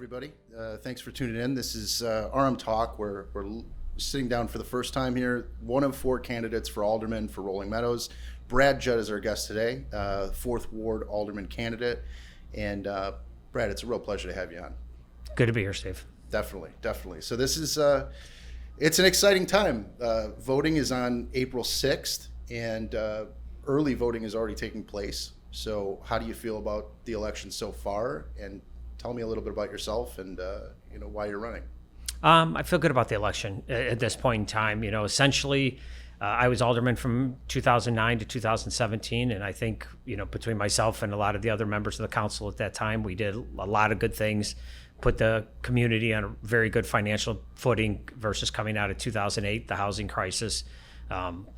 everybody. Thanks for tuning in. This is rmtalk. We're sitting down for the first time here. One of four candidates for Alderman for Rolling Meadows. Brad Judd is our guest today, 4th Ward Alderman candidate. And Brad, it's a real pleasure to have you on. Good to be here, Steve. Definitely. So this is, it's an exciting time. Voting is on April 6th, and early voting is already taking place. So how do you feel about the election so far? And tell me a little bit about yourself and why you're running. I feel good about the election at this point in time. Essentially, I was alderman from 2009 to 2017, and I think between myself and a lot of the other members of the council at that time, we did a lot of good things, put the community on a very good financial footing versus coming out of 2008, the housing crisis.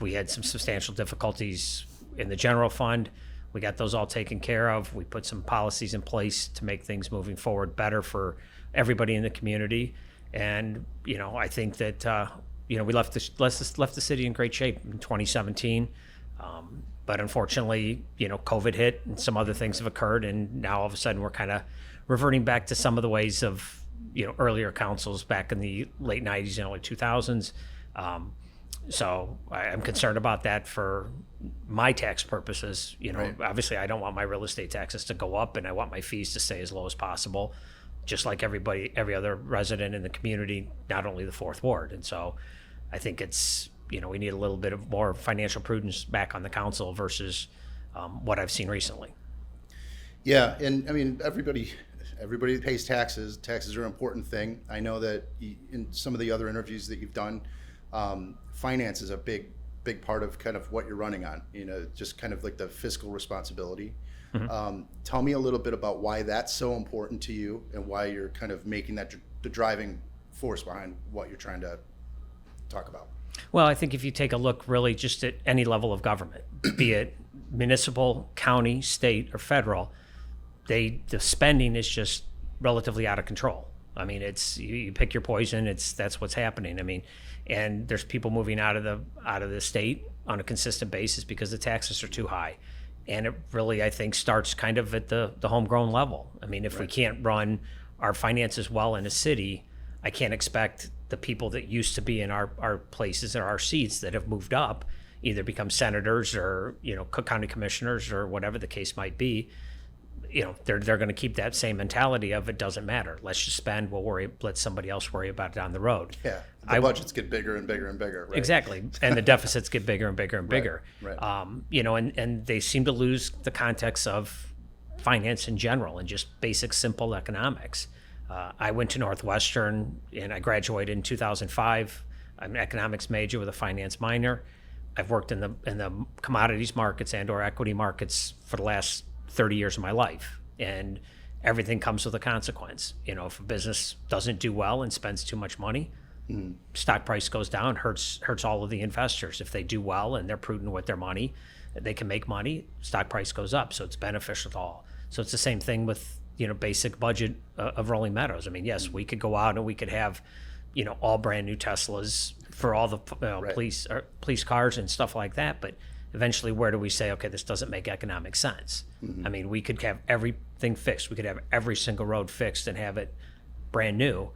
We had some substantial difficulties in the general fund. We got those all taken care of. We put some policies in place to make things moving forward better for everybody in the community. And, I think that, we left the city in great shape in 2017. But unfortunately, COVID hit and some other things have occurred. And now all of a sudden we're kind of reverting back to some of the ways of, earlier councils back in the late 90s and early 2000s. So I'm concerned about that for my tax purposes. Right. Obviously I don't want my real estate taxes to go up, and I want my fees to stay as low as possible, just like every other resident in the community, not only the 4th Ward. And so I think it's, we need a little bit of more financial prudence back on the council versus what I've seen recently. Yeah, and I mean, everybody pays taxes. Taxes are an important thing. I know that in some of the other interviews that you've done, finance is a big part of kind of what you're running on, just kind of like the fiscal responsibility. Mm-hmm. Tell me a little bit about why that's so important to you and why you're kind of making that the driving force behind what you're trying to talk about. Well, I think if you take a look really just at any level of government, be it municipal, county, state, or federal, the spending is just relatively out of control. I mean, it's you pick your poison. That's what's happening. I mean, and there's people moving out of the state on a consistent basis because the taxes are too high. And it really, I think, starts kind of at the homegrown level. I mean, if we can't run our finances well in a city, I can't expect the people that used to be in our places or our seats that have moved up, either become senators or, Cook County commissioners or whatever the case might be. They're going to keep that same mentality of it doesn't matter. Let's just spend. Let somebody else worry about it down the road. Yeah, the budgets get bigger and bigger and bigger. Right? Exactly, and the deficits get bigger and bigger and bigger. Right. And they seem to lose the context of finance in general and just basic, simple economics. I went to Northwestern and I graduated in 2005. I'm an economics major with a finance minor. I've worked in the commodities markets and/or equity markets for the last 30 years of my life, and everything comes with a consequence. If a business doesn't do well and spends too much money, stock price goes down, hurts all of the investors. If they do well and they're prudent with their money, they can make money, stock price goes up, so it's beneficial to all. So it's the same thing with basic budget of Rolling Meadows. I mean, yes, we could go out and we could have all brand new Teslas for all the police cars and stuff like that, but eventually, where do we say, okay, this doesn't make economic sense? Mm-hmm. I mean, we could have everything fixed. We could have every single road fixed and have it brand new.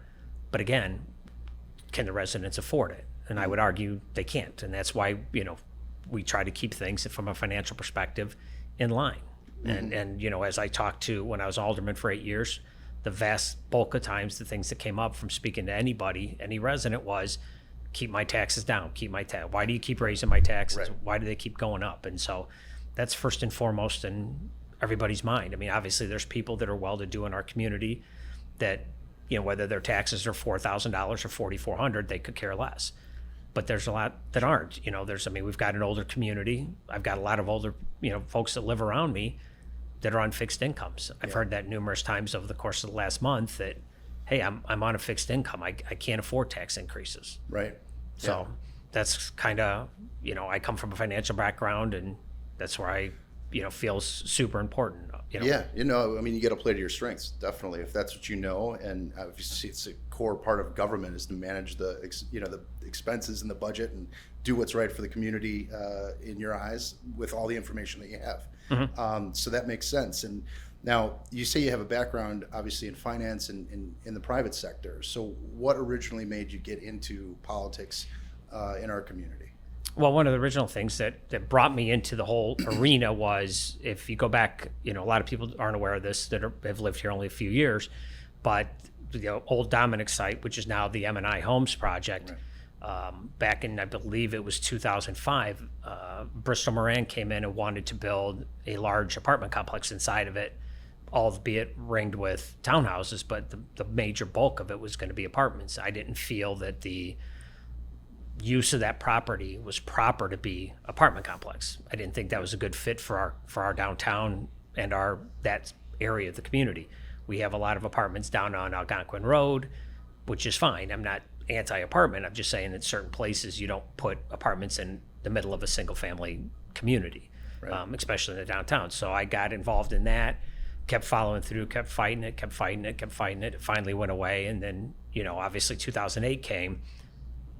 But again, can the residents afford it? And I would argue they can't. And that's why, we try to keep things from a financial perspective in line. Mm-hmm. And as I talked to when I was alderman for 8 years, the vast bulk of times, the things that came up from speaking to anybody, any resident was, keep my taxes down, why do you keep raising my taxes? Right. Why do they keep going up? And so that's first and foremost in everybody's mind. I mean, obviously there's people that are well-to-do in our community that, whether their taxes are $4,000 or $4,400, they could care less. But there's a lot that aren't. We've got an older community. I've got a lot of older, folks that live around me that are on fixed incomes. I've heard that numerous times over the course of the last month that, hey, I'm on a fixed income. I can't afford tax increases. Right. So that's kind of, I come from a financial background, and that's where I, feels super important. Yeah, you got to play to your strengths, definitely, if that's what and obviously it's a core part of government is to manage the expenses and the budget and do what's right for the community in your eyes with all the information that you have. Mm-hmm. So that makes sense. And Now, you say you have a background, obviously, in finance and in the private sector. So what originally made you get into politics in our community? Well, one of the original things that brought me into the whole arena was, if you go back, a lot of people aren't aware of this that have lived here only a few years, but the old Dominic site, which is now the M&I Homes project, right. Back in, I believe it was 2005, Bristol Moran came in and wanted to build a large apartment complex inside of it, albeit ringed with townhouses, but the major bulk of it was going to be apartments. I didn't feel that the use of that property was proper to be apartment complex. I didn't think that was a good fit for our downtown and that area of the community. We have a lot of apartments down on Algonquin Road, which is fine. I'm not anti-apartment. I'm just saying that certain places you don't put apartments in the middle of a single family community, right. Especially in the downtown. So I got involved in that, kept following through, kept fighting it. It finally went away. And then, obviously 2008 came,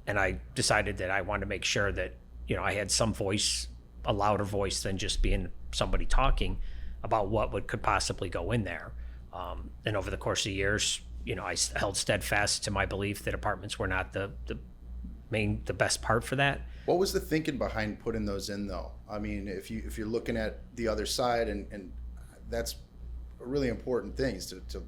and I decided that I wanted to make sure that, I had some voice, a louder voice than just being somebody talking about what could possibly go in there. And over the course of years, I held steadfast to my belief that apartments were not the best part for that. What was the thinking behind putting those in, though? I mean, if you're looking at the other side, and that's a really important thing, is to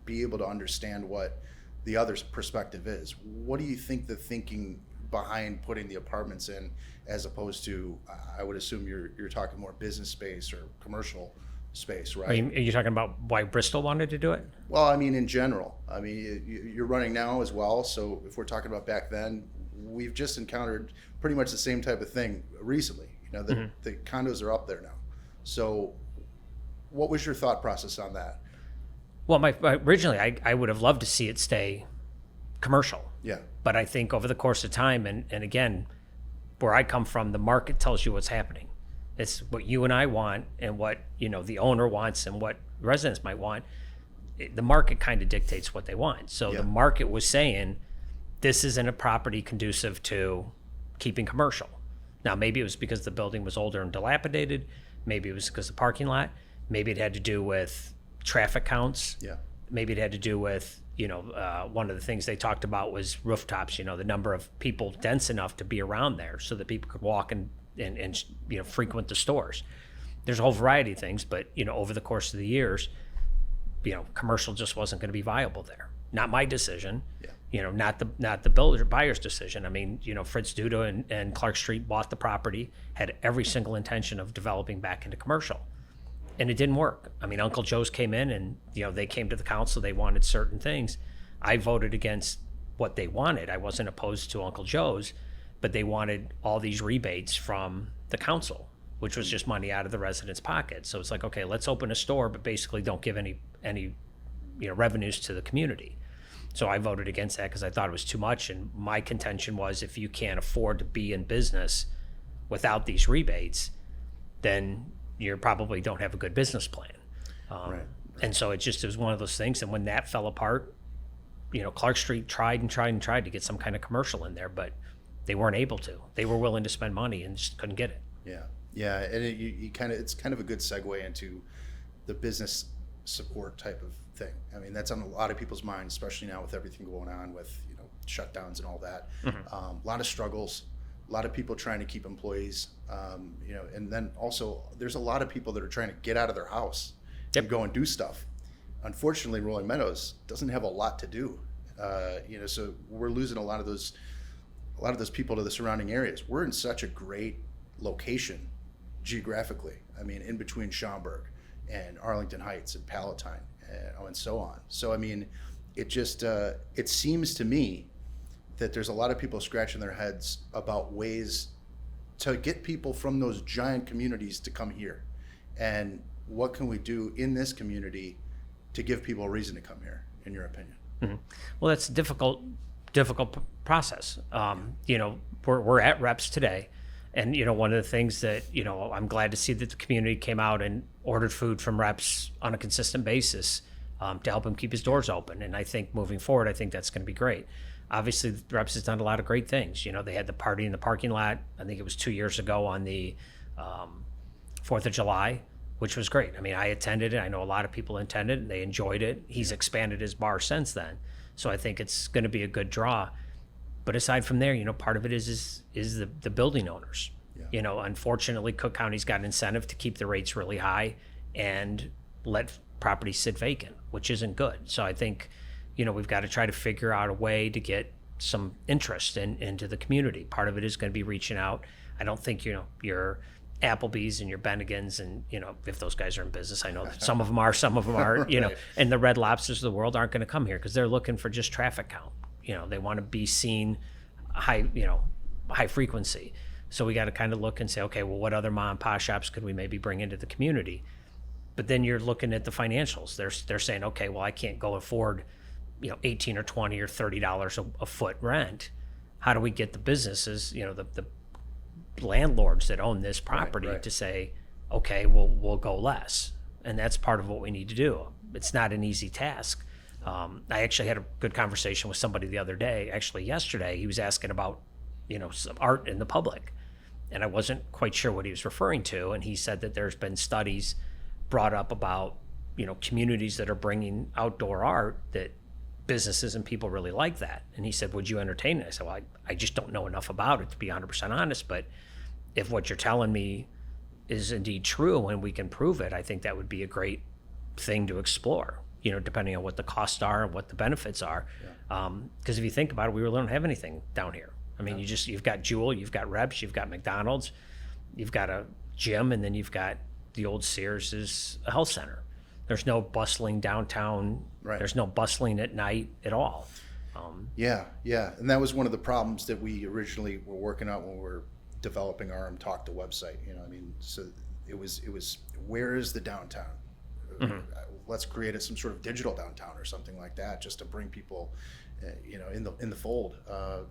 be able to understand what the other's perspective is. What do you think the thinking behind putting the apartments in, as opposed to, I would assume you're talking more business space or commercial space, right? Are you talking about why Bristol wanted to do it? Well, I mean, in general. I mean, you're running now as well, so if we're talking about back then, we've just encountered pretty much the same type of thing recently. The condos are up there now. So what was your thought process on that? Well, originally, I would have loved to see it stay commercial. Yeah. But I think over the course of time, and again, where I come from, the market tells you what's happening. It's what you and I want, and what the owner wants, and what residents might want. The market kind of dictates what they want. So the market was saying, this isn't a property conducive to keeping commercial. Now, maybe it was because the building was older and dilapidated. Maybe it was because of the parking lot. Maybe it had to do with traffic counts. Yeah. Maybe it had to do with, one of the things they talked about was rooftops, the number of people dense enough to be around there so that people could walk and frequent the stores. There's a whole variety of things, but, over the course of the years, commercial just wasn't going to be viable there. Not my decision. Yeah. Not the buyer's decision. I mean, Fritz Duda and Clark Street bought the property, had every single intention of developing back into commercial. And it didn't work. I mean, Uncle Joe's came in and, they came to the council, they wanted certain things. I voted against what they wanted. I wasn't opposed to Uncle Joe's, but they wanted all these rebates from the council, which was just money out of the residents' pocket. So it's like, okay, let's open a store, but basically don't give any revenues to the community. So I voted against that because I thought it was too much. And my contention was, if you can't afford to be in business without these rebates, then you probably don't have a good business plan. Right. And so it was one of those things. And when that fell apart, Clark Street tried to get some kind of commercial in there, but they weren't able to. They were willing to spend money and just couldn't get it. Yeah, and it's kind of a good segue into the business support type of thing. I mean, that's on a lot of people's minds, especially now with everything going on with shutdowns and all that. Mm-hmm. A lot of struggles. A lot of people trying to keep employees, and then also there's a lot of people that are trying to get out of their house and go and do stuff. Unfortunately, Rolling Meadows doesn't have a lot to do, so we're losing a lot of those people to the surrounding areas. We're in such a great location geographically. I mean, in between Schaumburg and Arlington Heights and Palatine and so on. So, I mean, it just, it seems to me that there's a lot of people scratching their heads about ways to get people from those giant communities to come here. And what can we do in this community to give people a reason to come here, in your opinion? Mm-hmm. Well, that's a difficult process. We're at reps today. And, one of the things that, I'm glad to see that the community came out and ordered food from reps on a consistent basis to help him keep his doors open. And I think moving forward, I think that's going to be great. Obviously, the reps has done a lot of great things. They had the party in the parking lot. I think it was 2 years ago on the 4th of July, which was great. I mean, I attended it. I know a lot of people attended and they enjoyed it. He's expanded his bar since then. So I think it's going to be a good draw. But aside from there, part of it is the building owners. Yeah. Unfortunately, Cook County's got an incentive to keep the rates really high and let properties sit vacant, which isn't good. So I think, we've got to try to figure out a way to get some interest into the community. Part of it is going to be reaching out. I don't think, your Applebee's and your Bennigan's and, if those guys are in business, I know that some of them are, some of them aren't, Right. And the Red Lobsters of the world aren't going to come here because they're looking for just traffic count. They want to be seen high frequency. So we got to kind of look and say, okay, well, what other mom and pop shops could we maybe bring into the community? But then you're looking at the financials. They're saying, okay, well, I can't go afford, $18 or $20 or $30 a foot rent. How do we get the businesses, the landlords that own this property Right. to say, okay, we'll go less? And that's part of what we need to do. It's not an easy task. I actually had a good conversation with somebody the other day, actually yesterday. He was asking about, some art in the public. And I wasn't quite sure what he was referring to. And he said that there's been studies brought up about, communities that are bringing outdoor art, that businesses and people really like that. And he said, would you entertain it? I said, well, I just don't know enough about it to be 100% honest. But if what you're telling me is indeed true and we can prove it, I think that would be a great thing to explore, depending on what the costs are and what the benefits are. Because if you think about it, we really don't have anything down here. I mean, you've got Jewel, you've got Reps, you've got McDonald's, you've got a gym, and then you've got the old Sears' health center. There's no bustling downtown. Right. There's no bustling at night at all. Yeah. And that was one of the problems that we originally were working on when we were developing rmtalk, the website. So it was where is the downtown? Mm-hmm. Let's create some sort of digital downtown or something like that, just to bring people, in the fold.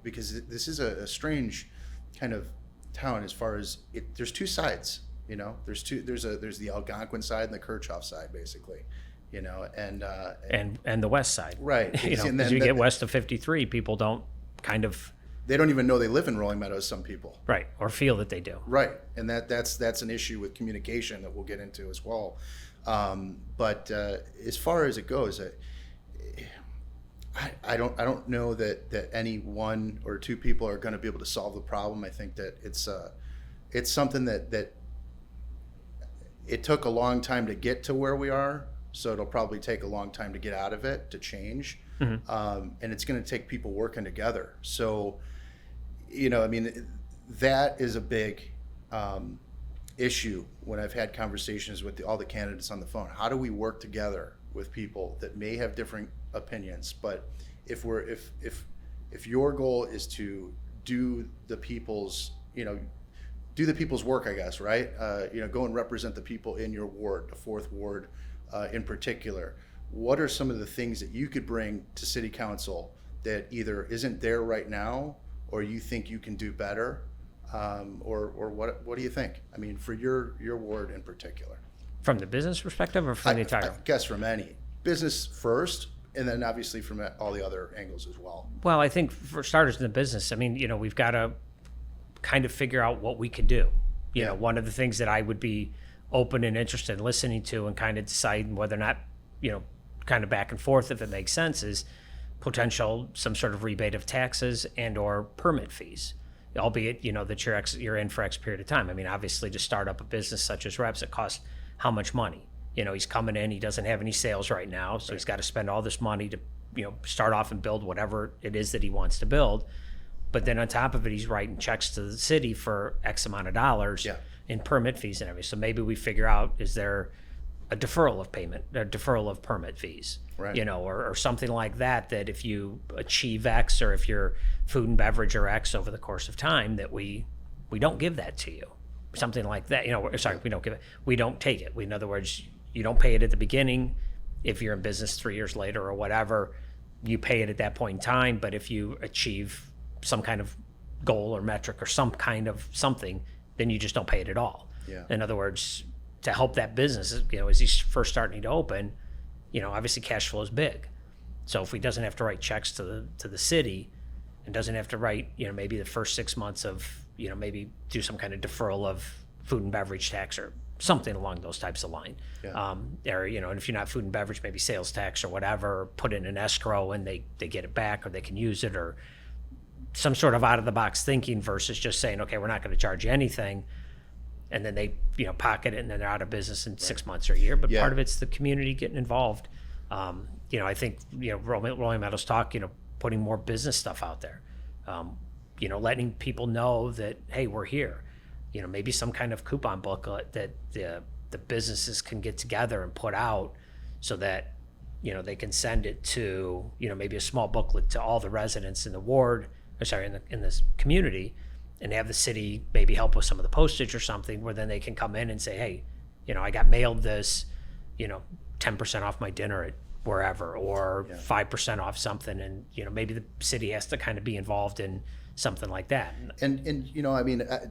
Because this is a strange kind of town as far as it. There's two sides. There's the Algonquin side and the Kirchhoff side, basically. And the west side, right? As you get west of 53, people don't they don't even know they live in Rolling Meadows. Some people, right, or feel that they do, right, and that's an issue with communication that we'll get into as well. But as far as it goes, I don't know that any one or two people are going to be able to solve the problem. I think that it's something that it took a long time to get to where we are, so it'll probably take a long time to get out of it, to change. Mm-hmm. And it's going to take people working together. So, that is a big issue when I've had conversations with all the candidates on the phone. How do we work together with people that may have different opinions, but if your goal is to do the people's work, I guess, right? Go and represent the people in your ward, the 4th Ward in particular. What are some of the things that you could bring to City Council that either isn't there right now, or you think you can do better, or what do you think? I mean, for your ward in particular. From the business perspective, or from the entire? I guess from any business first, and then obviously from all the other angles as well. Well, I think for starters in the business, we've got to kind of figure out what we could do. One of the things that I would be open and interested in listening to and kind of deciding whether or not, kind of back and forth if it makes sense, is potential some sort of rebate of taxes and or permit fees, albeit, that you're in for X period of time. I mean, obviously to start up a business such as Reps, it costs how much money? He's coming in, he doesn't have any sales right now, so He's got to spend all this money to, start off and build whatever it is that he wants to build. But then on top of it, he's writing checks to the city for X amount of dollars in permit fees and everything. So maybe we figure out, is there a deferral of payment, a deferral of permit fees, right. Or something like that, that if you achieve X, or if your food and beverage are X over the course of time, that we don't give that to you. Something like that, we don't give it. We don't take it. In other words, you don't pay it at the beginning. If you're in business 3 years later or whatever, you pay it at that point in time. But if you achieve some kind of goal or metric or some kind of something, then you just don't pay it at all. Yeah. In other words, to help that business, as he's first starting to open, obviously cash flow is big. So if he doesn't have to write checks to the city, and doesn't have to write, maybe the first 6 months of, maybe do some kind of deferral of food and beverage tax or something along those types of line. Yeah. Or, and if you're not food and beverage, maybe sales tax or whatever, put in an escrow and they get it back or they can use it, or some sort of out of the box thinking versus just saying, okay, we're not going to charge you anything. And then they, pocket it and then they're out of business in 6 months or a year. But Yeah. part of it's the community getting involved. I think, Rolling Meadows Talk, putting more business stuff out there. Letting people know that, hey, we're here. Maybe some kind of coupon booklet that the businesses can get together and put out so that, they can send it to, maybe a small booklet to all the residents in the ward, in this community, and have the city maybe help with some of the postage or something, where then they can come in and say, hey, I got mailed this, 10% off my dinner at wherever, or 5% off something. And, maybe the city has to kind of be involved in something like that. And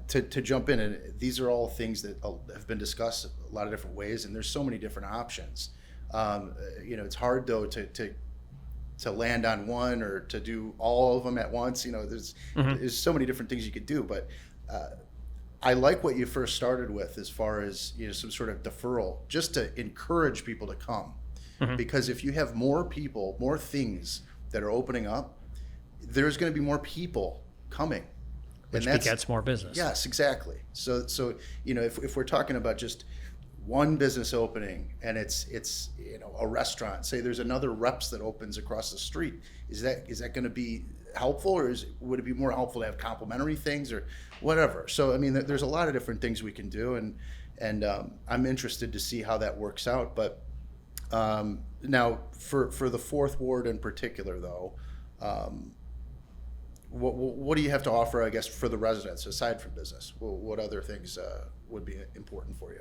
to jump in, and these are all things that have been discussed a lot of different ways, and there's so many different options. It's hard though to land on one or to do all of them at once. There's so many different things you could do, but I like what you first started with as far as some sort of deferral, just to encourage people to come. Because if you have more people, more things that are opening up, there's going to be more people coming, which begets more business. Yes, exactly. So if we're talking about just one business opening and it's a restaurant, say there's another Reps that opens across the street, is that going to be helpful, or would it be more helpful to have complementary things or whatever? So there's a lot of different things we can do, and I'm interested to see how that works out. But now for the fourth ward in particular, though, what do you have to offer, I guess, for the residents aside from business? What other things would be important for you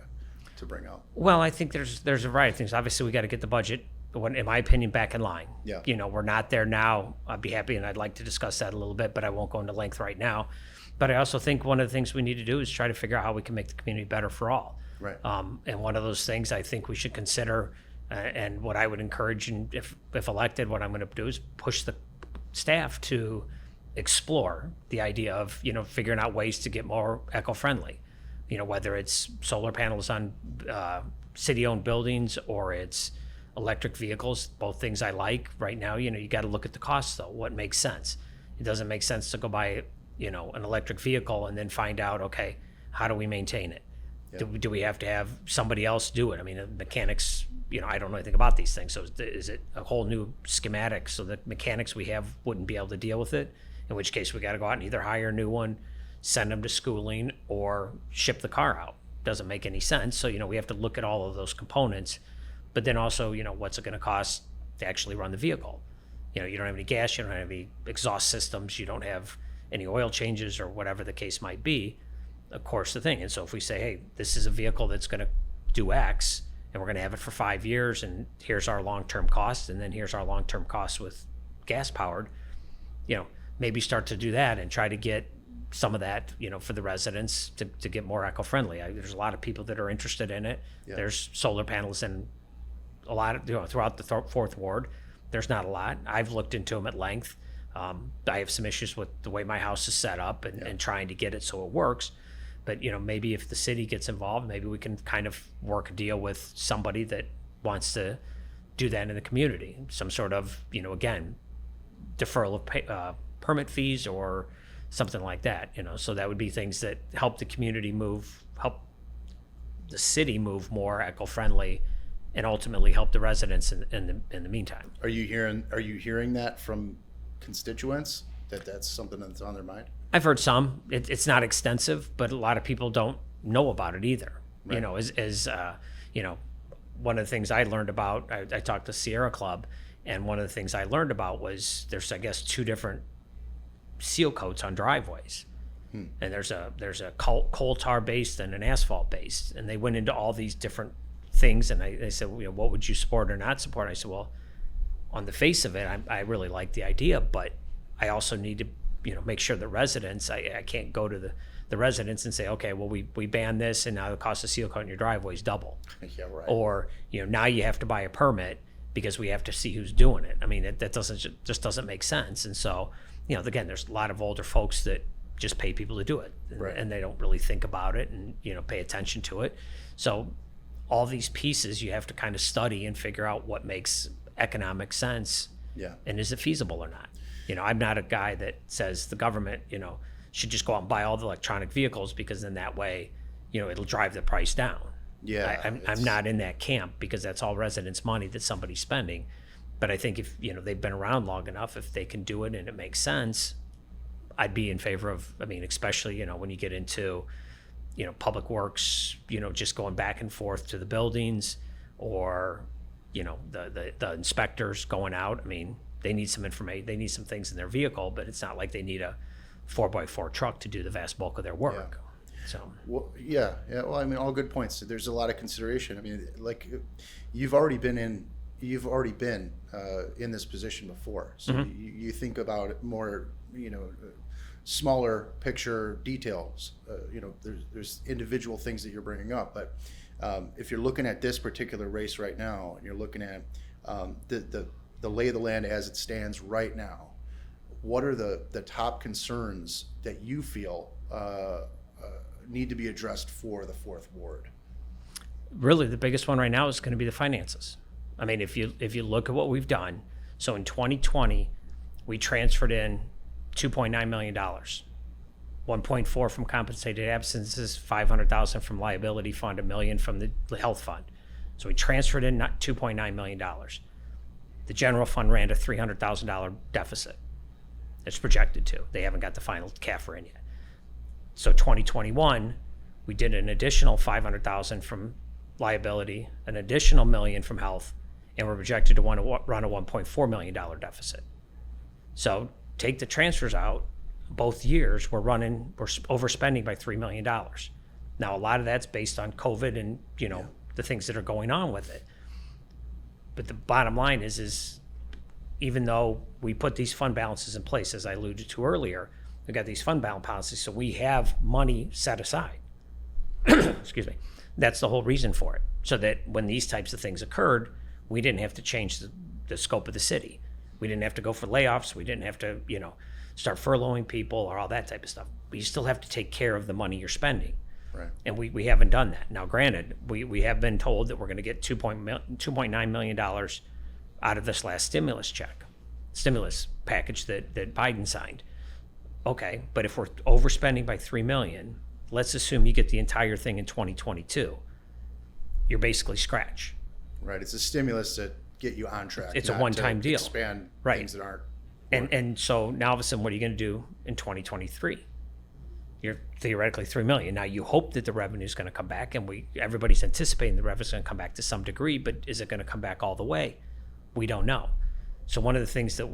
to bring up? Well, I think there's a variety of things. Obviously, we got to get the budget, in my opinion, back in line. Yeah. We're not there now. I'd be happy, and I'd like to discuss that a little bit, but I won't go into length right now. But I also think one of the things we need to do is try to figure out how we can make the community better for all. Right. And one of those things I think we should consider, and what I would encourage, and if elected, what I'm going to do is push the staff to explore the idea of figuring out ways to get more eco-friendly. Whether it's solar panels on city-owned buildings or it's electric vehicles, both things I like. Right now, you got to look at the costs though. What makes sense? It doesn't make sense to go buy an electric vehicle and then find out, okay, how do we maintain it? Yeah. Do we have to have somebody else do it? Mechanics, I don't know anything about these things. So is it a whole new schematic so that mechanics we have wouldn't be able to deal with it? In which case we got to go out and either hire a new one, send them to schooling, or ship the car out. Doesn't make any sense. So, we have to look at all of those components, but then also, what's it going to cost to actually run the vehicle? You don't have any gas, you don't have any exhaust systems, you don't have any oil changes or whatever the case might be. Of course, the thing. And so if we say, hey, this is a vehicle that's going to do X, and we're going to have it for 5 years, and here's our long-term costs, and then here's our long-term costs with gas-powered, maybe start to do that and try to get some of that, for the residents to get more eco-friendly. There's a lot of people that are interested in it. Yeah. There's solar panels in a lot of, throughout the fourth ward. There's not a lot. I've looked into them at length. I have some issues with the way my house is set up and trying to get it so it works. But, maybe if the city gets involved, maybe we can kind of work a deal with somebody that wants to do that in the community. Some sort of, again, deferral of permit fees or something like that, so that would be things that help the community help the city move more eco-friendly, and ultimately help the residents in the meantime. Are you hearing that from constituents, that's something that's on their mind? I've heard some. It's not extensive, but a lot of people don't know about it either. Right. One of the things I learned about, I talked to Sierra Club, and one of the things I learned about was there's, I guess, two different seal coats on driveways. And there's a coal tar based and an asphalt based, and they went into all these different things, and they said, what would you support or not support? I said, well, on the face of it, I really like the idea, but I also need to make sure the residents, I can't go to the residents and say, okay, well, we ban this, and now the cost of seal coat in your driveway is double. Yeah, right. Or now you have to buy a permit because we have to see who's doing it. That just doesn't make sense. And so again, there's a lot of older folks that just pay people to do it, Right. and they don't really think about it and pay attention to it. So all these pieces you have to kind of study and figure out what makes economic sense, Yeah. and is it feasible or not. I'm not a guy that says the government should just go out and buy all the electronic vehicles, because then that way it'll drive the price down. Yeah. I'm not in that camp, because that's all residents' money that somebody's spending. But I think if they've been around long enough, if they can do it and it makes sense, I'd be in favor of. I mean, especially when you get into public works, just going back and forth to the buildings, or the inspectors going out. I mean, they need some information, they need some things in their vehicle, but it's not like they need a 4x4 truck to do the vast bulk of their work. So Well, yeah. Well, I mean, all good points. There's a lot of consideration. I mean, like, you've already been in this position before, so you think about it more, smaller picture details. There's individual things that you're bringing up, but if you're looking at this particular race right now, and you're looking at the lay of the land as it stands right now, what are the top concerns that you feel need to be addressed for the Fourth Ward? really the biggest one right now is going to be the finances. I mean, if you look at what we've done, so in 2020, we transferred in $2.9 million, 1.4 from compensated absences, 500,000 from liability fund, $1 million from the health fund. So we transferred in $2.9 million. The general fund ran a $300,000 deficit. It's projected to. They haven't got the final CAFR in yet. So 2021, we did an additional 500,000 from liability, an additional $1 million from health, and we're projected to want to run a $1.4 million deficit. So take the transfers out, both years we're overspending by $3 million. Now, a lot of that's based on COVID and the things that are going on with it. But the bottom line is even though we put these fund balances in place, as I alluded to earlier, we got these fund balance policies, so we have money set aside. Excuse me. That's the whole reason for it, so that when these types of things occurred, we didn't have to change the scope of the city. We didn't have to go for layoffs. We didn't have to, start furloughing people or all that type of stuff. But you still have to take care of the money you're spending. Right. And we haven't done that. Now, granted, we have been told that we're going to get $2.9 million out of this last stimulus package that Biden signed. Okay, but if we're overspending by $3 million, let's assume you get the entire thing in 2022. You're basically scratch. Right. It's a stimulus to get you on track. It's a not one-time to deal. Expand Right. things that aren't. And so now all of a sudden, what are you going to do in 2023? You're theoretically $3 million. Now you hope that the revenue is going to come back, and everybody's anticipating the revenue is going to come back to some degree, but is it going to come back all the way? We don't know. So one of the things that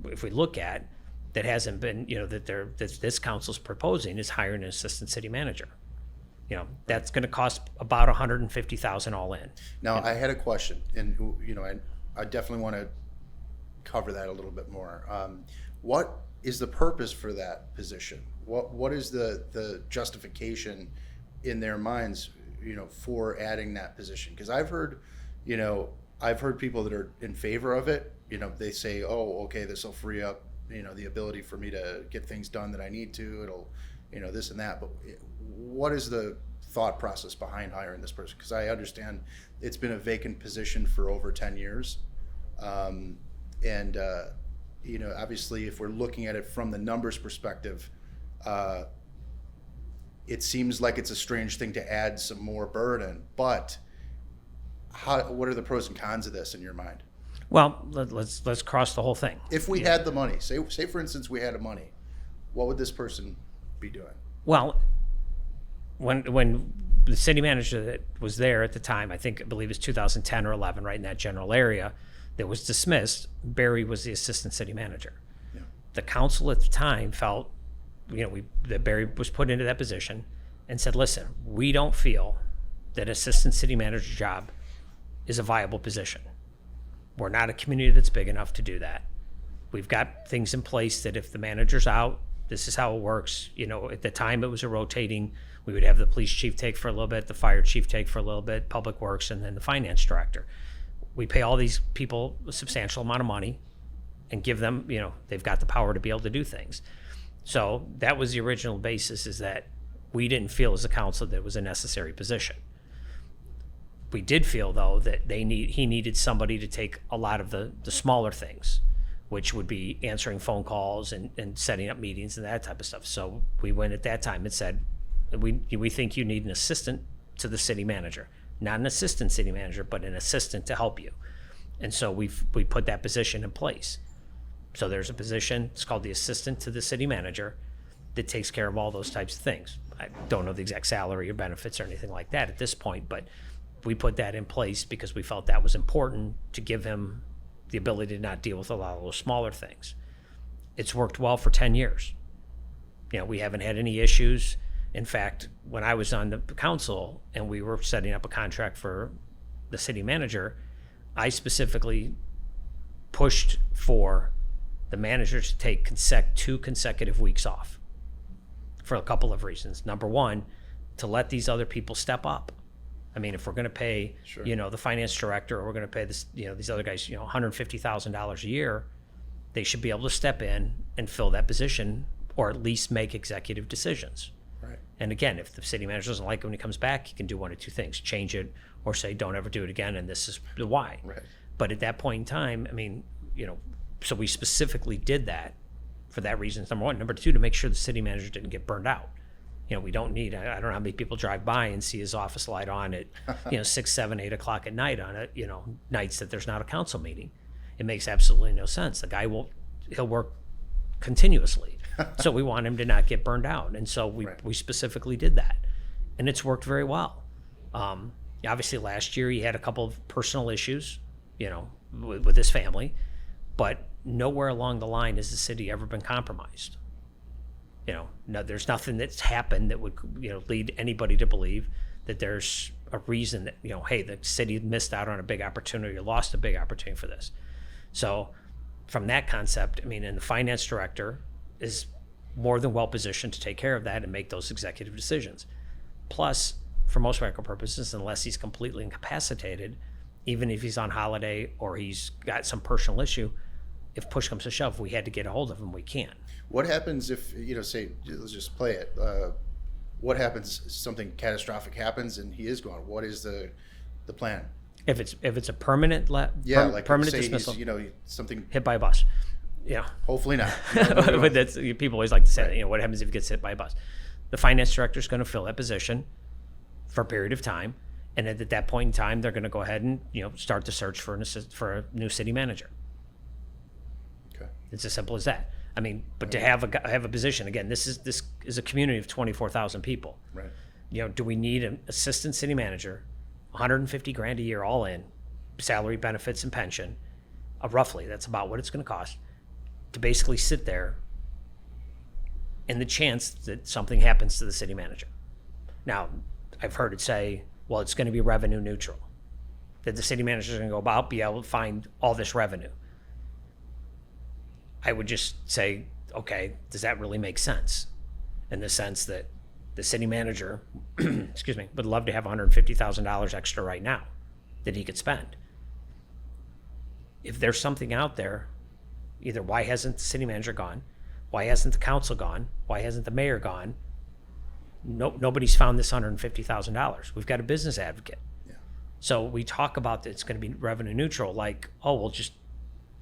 if we look at that hasn't been that this council's proposing is hiring an assistant city manager. That's going to cost about $150,000 all in. Now, I had a question, and I definitely want to cover that a little bit more. What is the purpose for that position? What is the justification in their minds, for adding that position? Because I've heard people that are in favor of it. They say, oh, okay, this will free up, the ability for me to get things done that I need to. It'll, this and that. But what is the thought process behind hiring this person? Because I understand it's been a vacant position for over 10 years. Obviously, if we're looking at it from the numbers perspective, it seems like it's a strange thing to add some more burden. But what are the pros and cons of this in your mind? Well, let's cross the whole thing. If we had the money, say for instance we had the money, what would this person be doing? Well, when the city manager that was there at the time, I believe it was 2010 or 11, right in that general area, that was dismissed, Barry was the assistant city manager. Yeah. The council at the time felt, that Barry was put into that position and said, listen, we don't feel that assistant city manager job is a viable position. We're not a community that's big enough to do that. We've got things in place that if the manager's out, this is how it works. At the time it was a rotating, we would have the police chief take for a little bit, the fire chief take for a little bit, public works, and then the finance director. We pay all these people a substantial amount of money and give them, they've got the power to be able to do things. So that was the original basis, is that we didn't feel as a council that it was a necessary position. We did feel, though, that he needed somebody to take a lot of the smaller things, which would be answering phone calls and setting up meetings and that type of stuff. So we went at that time and said, we think you need an assistant to the city manager, not an assistant city manager, but an assistant to help you. And so we put that position in place. So there's a position, it's called the assistant to the city manager, that takes care of all those types of things. I don't know the exact salary or benefits or anything like that at this point, but we put that in place because we felt that was important to give him the ability to not deal with a lot of those smaller things. It's worked well for 10 years. We haven't had any issues. In fact, when I was on the council and we were setting up a contract for the city manager, I specifically pushed for the manager to take 2 consecutive weeks off for a couple of reasons. Number one, to let these other people step up. I mean, if we're going to pay, Sure. The finance director, or we're going to pay this, these other guys, $150,000 a year, they should be able to step in and fill that position, or at least make executive decisions. Right. And again, if the city manager doesn't like it when he comes back, he can do one of two things: change it, or say, don't ever do it again, and this is the why. Right. But at that point in time, I mean, so we specifically did that for that reason, number one. Number two, to make sure the city manager didn't get burned out. We don't need, I don't know how many people drive by and see his office light on at, 6, 7, 8 o'clock at night on it, nights that there's not a council meeting. It makes absolutely no sense. The guy he'll work continuously. So we want him to not get burned out. And so we specifically did that. And it's worked very well. Obviously last year he had a couple of personal issues, with his family, but nowhere along the line has the city ever been compromised. No, there's nothing that's happened that would, lead anybody to believe that there's a reason that, hey, the city missed out on a big opportunity or lost a big opportunity for this. So from that concept, I mean, and the finance director is more than well positioned to take care of that and make those executive decisions. Plus, for most practical purposes, unless he's completely incapacitated, even if he's on holiday or he's got some personal issue, if push comes to shove, we had to get a hold of him, we can. What happens if, say, let's just play it. What happens, something catastrophic happens and he is gone? What is the plan? If it's a permanent permanent say dismissal, he's, something, hit by a bus. Yeah. hopefully not. But that's, people always like to say, what happens if he gets hit by a bus? The finance director is going to fill that position for a period of time, and at that point in time, they're going to go ahead and start the search for a new city manager. Okay. It's as simple as that. I mean, but to have a position, again, this is a community of 24,000 people. Right. Do we need an assistant city manager, $150,000 a year, all in, salary, benefits, and pension, roughly, that's about what it's going to cost, to basically sit there in the chance that something happens to the city manager? Now, I've heard it say, well, it's going to be revenue neutral, that the city manager is going to go about, be able to find all this revenue. I would just say, okay, does that really make sense? In the sense that the city manager, excuse me, would love to have $150,000 extra right now that he could spend. If there's something out there, either why hasn't the city manager gone? Why hasn't the council gone? Why hasn't the mayor gone? Nobody's found this $150,000. We've got a business advocate. Yeah. So we talk about that it's going to be revenue neutral, like, oh, we'll just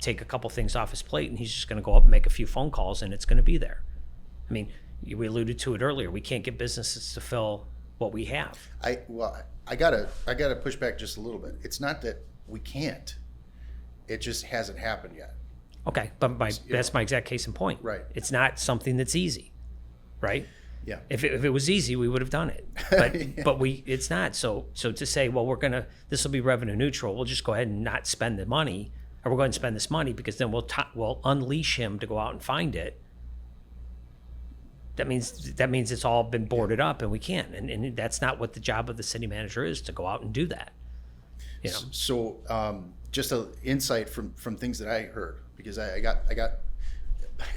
take a couple things off his plate and he's just going to go up and make a few phone calls and it's going to be there. I mean, we alluded to it earlier. We can't get businesses to fill what we have. I gotta push back just a little bit. It's not that we can't. It just hasn't happened yet. Okay, but that's my exact case in point. Right. It's not something that's easy, right? Yeah. If it was easy, we would have done it. But Yeah. but it's not. So to say, well, this will be revenue neutral. We'll just go ahead and not spend the money, or we're going to spend this money because then we'll unleash him to go out and find it. That means it's all been boarded up and we can't. And that's not what the job of the city manager is, to go out and do that. So just an insight from things that I heard, because I got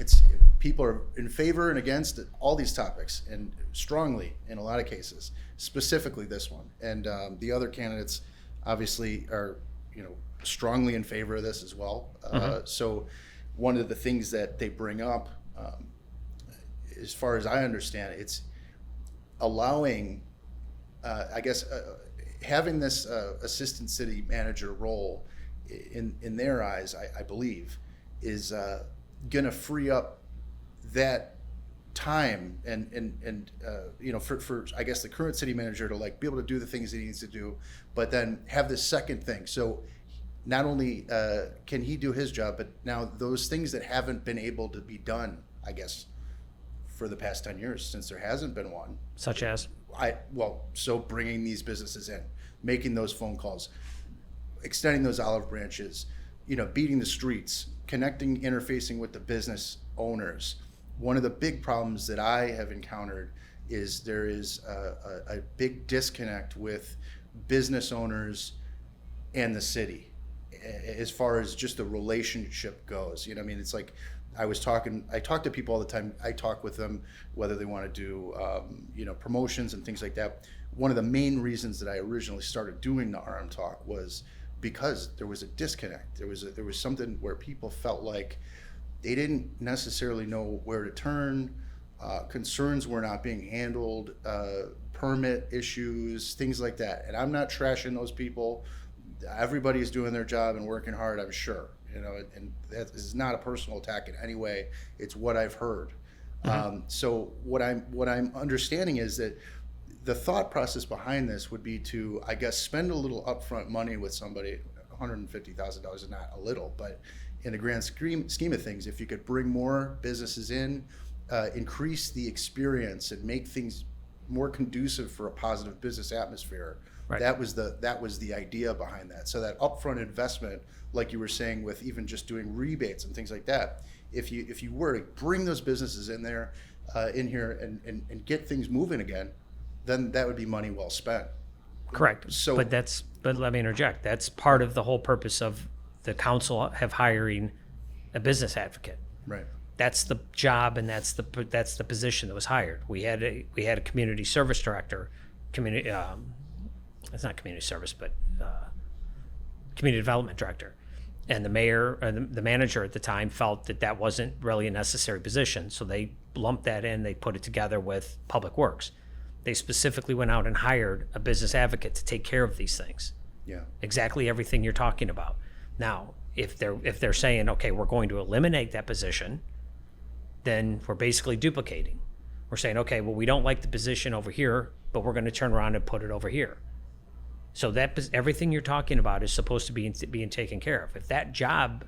it's people are in favor and against all these topics, and strongly in a lot of cases, specifically this one. And the other candidates obviously are strongly in favor of this as well. So one of the things that they bring up as far as I understand it, it's allowing, having this assistant city manager role in their eyes, I believe, is going to free up that time and for I guess the current city manager to like be able to do the things he needs to do, but then have this second thing. So not only can he do his job, but now those things that haven't been able to be done, I guess, for the past 10 years since there hasn't been one. Such as? So bringing these businesses in, making those phone calls, extending those olive branches, beating the streets, connecting, interfacing with the business owners. One of the big problems that I have encountered is there is a big disconnect with business owners and the city as far as just the relationship goes. It's like I talk to people all the time. I talk with them whether they want to do promotions and things like that. One of the main reasons that I originally started doing the RM Talk was because there was a disconnect. There was something where people felt like they didn't necessarily know where to turn. Concerns were not being handled, permit issues, things like that. And I'm not trashing those people. Everybody's doing their job and working hard, I'm sure. And that is not a personal attack in any way. It's what I've heard. Mm-hmm. So what I'm understanding is that the thought process behind this would be to, I guess, spend a little upfront money with somebody. $150,000 is not a little, but in the grand scheme of things, if you could bring more businesses in, increase the experience and make things more conducive for a positive business atmosphere. Right. That was the idea behind that. So that upfront investment, like you were saying, with even just doing rebates and things like that, if you were to bring those businesses in there, in here and get things moving again, then that would be money well spent. Correct. So, but let me interject. That's part of the whole purpose of the council hiring a business advocate. Right. That's the job, and that's the position that was hired. We had a community service director, it's not community service, but community development director, and the mayor, the manager at the time felt that wasn't really a necessary position, so they lumped that in. They put it together with public works. They specifically went out and hired a business advocate to take care of these things. Yeah. Exactly everything you're talking about. Now, if they're saying, okay, we're going to eliminate that position, then we're basically duplicating. We're saying, okay, well, we don't like the position over here, but we're going to turn around and put it over here. So that everything you're talking about is supposed to be being taken care of. If that job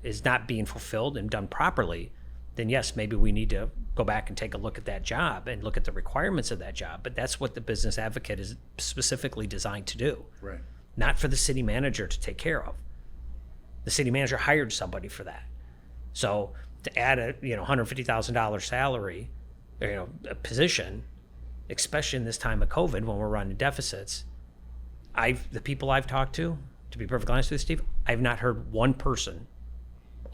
is not being fulfilled and done properly, then yes, maybe we need to go back and take a look at that job and look at the requirements of that job. But that's what the business advocate is specifically designed to do. Right. Not for the city manager to take care of. The city manager hired somebody for that. So to add a $150,000 salary, a position, especially in this time of COVID when we're running deficits, the people I've talked to be perfectly honest with you, Steve, I've not heard one person,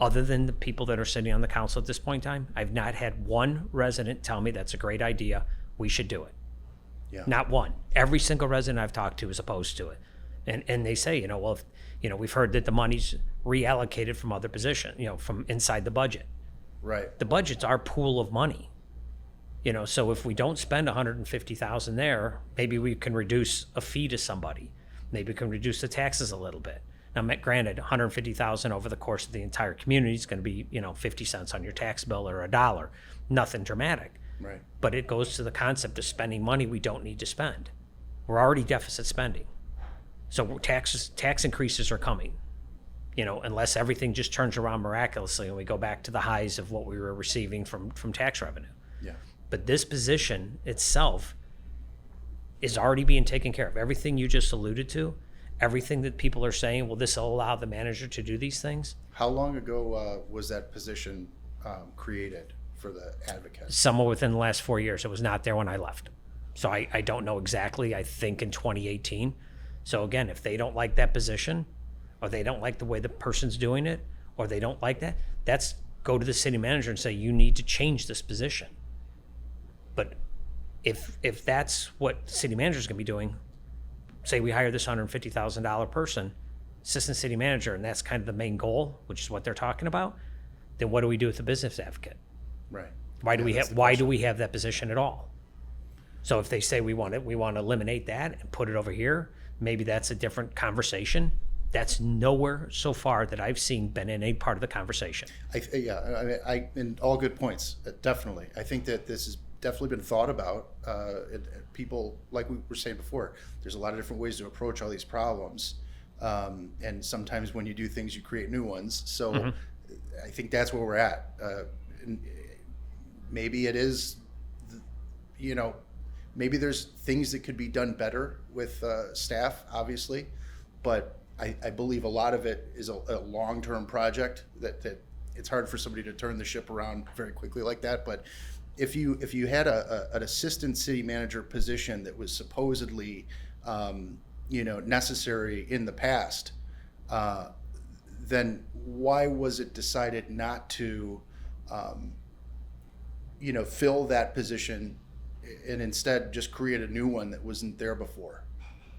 other than the people that are sitting on the council at this point in time, I've not had one resident tell me that's a great idea, we should do it. Yeah. Not one. Every single resident I've talked to is opposed to it. And they say, we've heard that the money's reallocated from other positions, from inside the budget. Right. The budget's our pool of money. So if we don't spend $150,000 there, maybe we can reduce a fee to somebody. Maybe we can reduce the taxes a little bit. Now, granted, $150,000 over the course of the entire community is going to be, 50 cents on your tax bill or $1. Nothing dramatic. Right. But it goes to the concept of spending money we don't need to spend. We're already deficit spending. So tax increases are coming, unless everything just turns around miraculously and we go back to the highs of what we were receiving from tax revenue. Yeah. But this position itself is already being taken care of. Everything you just alluded to, everything that people are saying, well, this will allow the manager to do these things. How long ago was that position created for the advocate? Somewhere within the last 4 years. It was not there when I left. So I don't know exactly. I think in 2018. So again, if they don't like that position, or they don't like the way the person's doing it, or they don't like that, that's go to the city manager and say, you need to change this position. But if that's what the city manager's going to be doing, say we hire this $150,000 person, assistant city manager, and that's kind of the main goal, which is what they're talking about, then what do we do with the business advocate? Right. Why do Yeah, we that's have the why question. do we have that position at all? So if they say we want to eliminate that and put it over here, maybe that's a different conversation. That's nowhere so far that I've seen been in any part of the conversation. And all good points, definitely. I think that this has definitely been thought about. People, like we were saying before, there's a lot of different ways to approach all these problems. And sometimes when you do things, you create new ones. So I think that's where we're at. And maybe it is, maybe there's things that could be done better with staff, obviously, but I believe a lot of it is a long-term project that it's hard for somebody to turn the ship around very quickly like that. But if you had an assistant city manager position that was supposedly necessary in the past, then why was it decided not to fill that position and instead just create a new one that wasn't there before?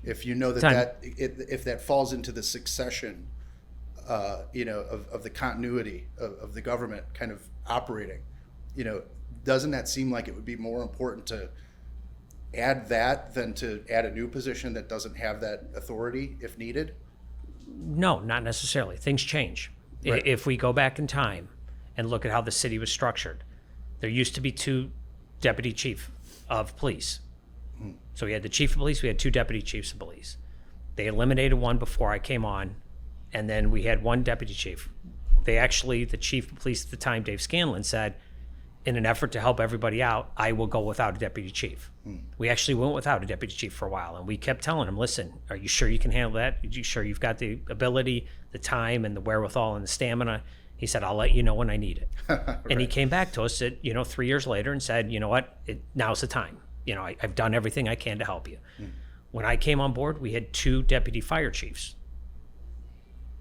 If you know if that falls into the succession, of the continuity of the government kind of operating, doesn't that seem like it would be more important to add that than to add a new position that doesn't have that authority if needed? No, not necessarily. Things change. Right. If we go back in time and look at how the city was structured, there used to be 2 deputy chief of police. So we had the chief of police, we had 2 deputy chiefs of police. They eliminated one before I came on, and then we had 1 deputy chief. The chief of police at the time, Dave Scanlon, said, in an effort to help everybody out, I will go without a deputy chief. We actually went without a deputy chief for a while, and we kept telling him, listen, are you sure you can handle that? Are you sure you've got the ability, the time, and the wherewithal and the stamina? He said, I'll let you know when I need it. Right. And he came back to us at, 3 years later and said, you know what, now's the time. I've done everything I can to help you. When I came on board, we had 2 deputy fire chiefs.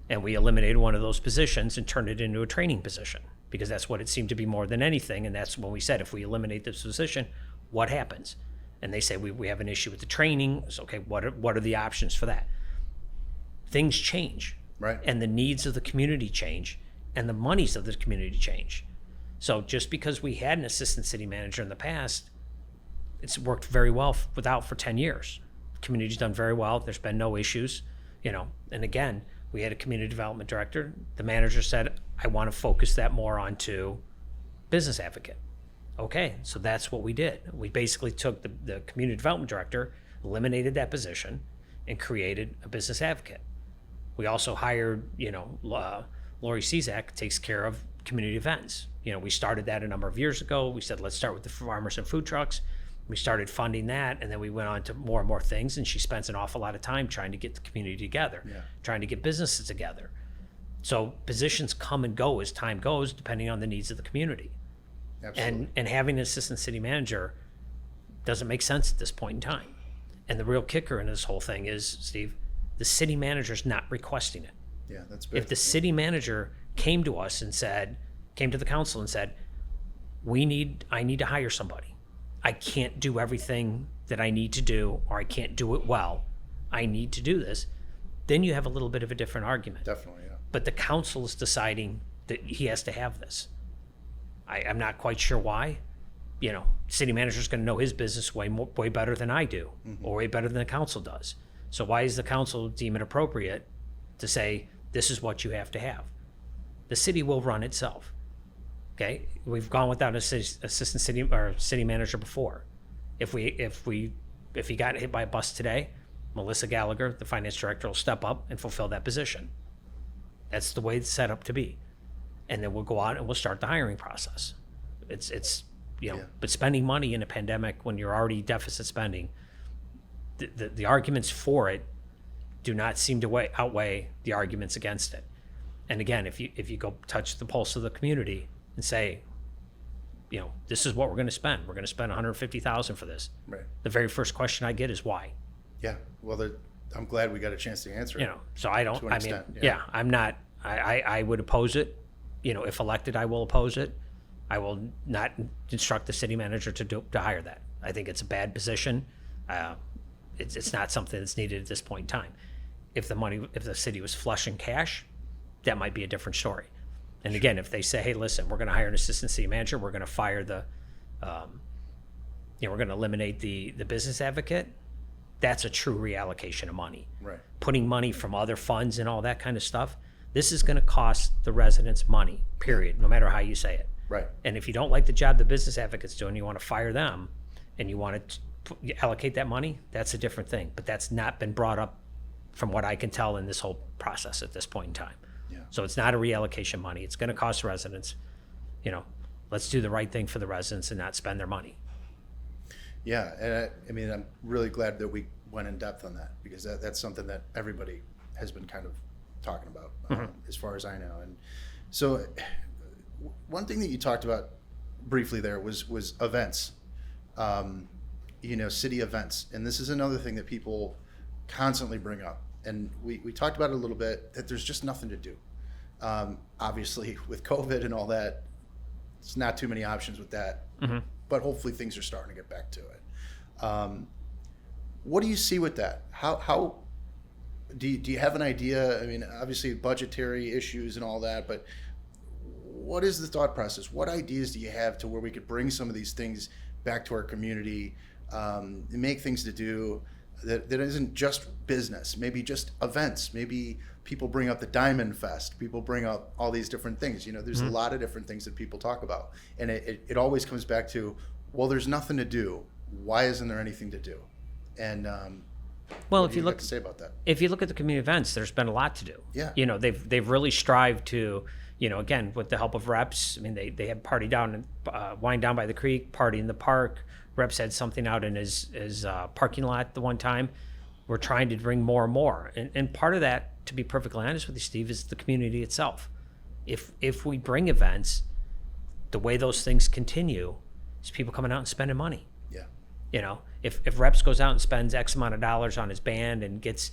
And we eliminated one of those positions and turned it into a training position because that's what it seemed to be more than anything. And that's when we said, if we eliminate this position, what happens? And they say, we have an issue with the training. So, okay, what are the options for that? Things change. Right. And the needs of the community change and the monies of the community change. So just because we had an assistant city manager in the past, it's worked very well for 10 years. The community's done very well. There's been no issues, And again, we had a community development director. The manager said, I want to focus that more onto business advocate. Okay, so that's what we did. We basically took the community development director, eliminated that position, and created a business advocate. We also hired, Lori Cizak takes care of community events. We started that a number of years ago. We said, let's start with the farmers and food trucks. We started funding that, and then we went on to more and more things, and she spends an awful lot of time trying to get the community together, trying to get businesses together. So positions come and go as time goes, depending on the needs of the community. Absolutely. And having an assistant city manager doesn't make sense at this point in time. And the real kicker in this whole thing is, Steve, the city manager's not requesting it. Yeah, that's big. If the city manager came to us and came to the council and said, I need to hire somebody. I can't do everything that I need to do, or I can't do it well. I need to do this. Then you have a little bit of a different argument. Definitely, yeah. But the council is deciding that he has to have this. I'm not quite sure why. City manager's going to know his business way better than I do, or way better than the council does. So why is the council deem it appropriate to say, this is what you have to have? The city will run itself. Okay, we've gone without an assistant city or city manager before. If he got hit by a bus today, Melissa Gallagher, the finance director, will step up and fulfill that position. That's the way it's set up to be. And then we'll go out and we'll start the hiring process. But spending money in a pandemic when you're already deficit spending, the arguments for it do not seem to outweigh the arguments against it. And again, if you go touch the pulse of the community and say, this is what we're going to spend. We're going to spend $150,000 for this. Right. The very first question I get is why. Yeah. Well, I'm glad we got a chance to answer it. So I don't. To an I mean, extent, I'm not. I would oppose it. If elected, I will oppose it. I will not instruct the city manager to hire that. I think it's a bad position. It's not something that's needed at this point in time. If the city was flush in cash, that might be a different story. And again, if they say, hey, listen, we're going to hire an assistant city manager, we're going to fire we're going to eliminate the business advocate, that's a true reallocation of money. Right. Putting money from other funds and all that kind of stuff, this is going to cost the residents money, period, no matter how you say it. Right. And if you don't like the job the business advocate's doing, you want to fire them, and you want to allocate that money, that's a different thing. But that's not been brought up from what I can tell in this whole process at this point in time. Yeah. So it's not a reallocation money. It's going to cost residents. Let's do the right thing for the residents and not spend their money. Yeah, and I mean, I'm really glad that we went in depth on that, because that's something that everybody has been kind of talking about, as far as I know. And so one thing that you talked about briefly there was events, city events. And this is another thing that people constantly bring up. And we talked about it a little bit, that there's just nothing to do. Obviously, with COVID and all that, it's not too many options with that. But hopefully things are starting to get back to it. What do you see with that? How do you have an idea? I mean, obviously budgetary issues and all that, but what is the thought process? What ideas do you have to where we could bring some of these things back to our community, and make things to do that isn't just business, maybe just events, maybe people bring up the Diamond Fest, people bring up all these different things. There's a lot of different things that people talk about. And it always comes back to, well, there's nothing to do. Why isn't there anything to do? And well, if you look to say about that, if you look at the community events, there's been a lot to do. Yeah. They've really strived to, again, with the help of reps. I mean, they had party down and wine down by the creek, party in the park. Reps had something out in his parking lot the one time. We're trying to bring more and more. And part of that, to be perfectly honest with you, Steve, is the community itself. If we bring events, the way those things continue is people coming out and spending money. Yeah. If Reps goes out and spends X amount of dollars on his band and gets,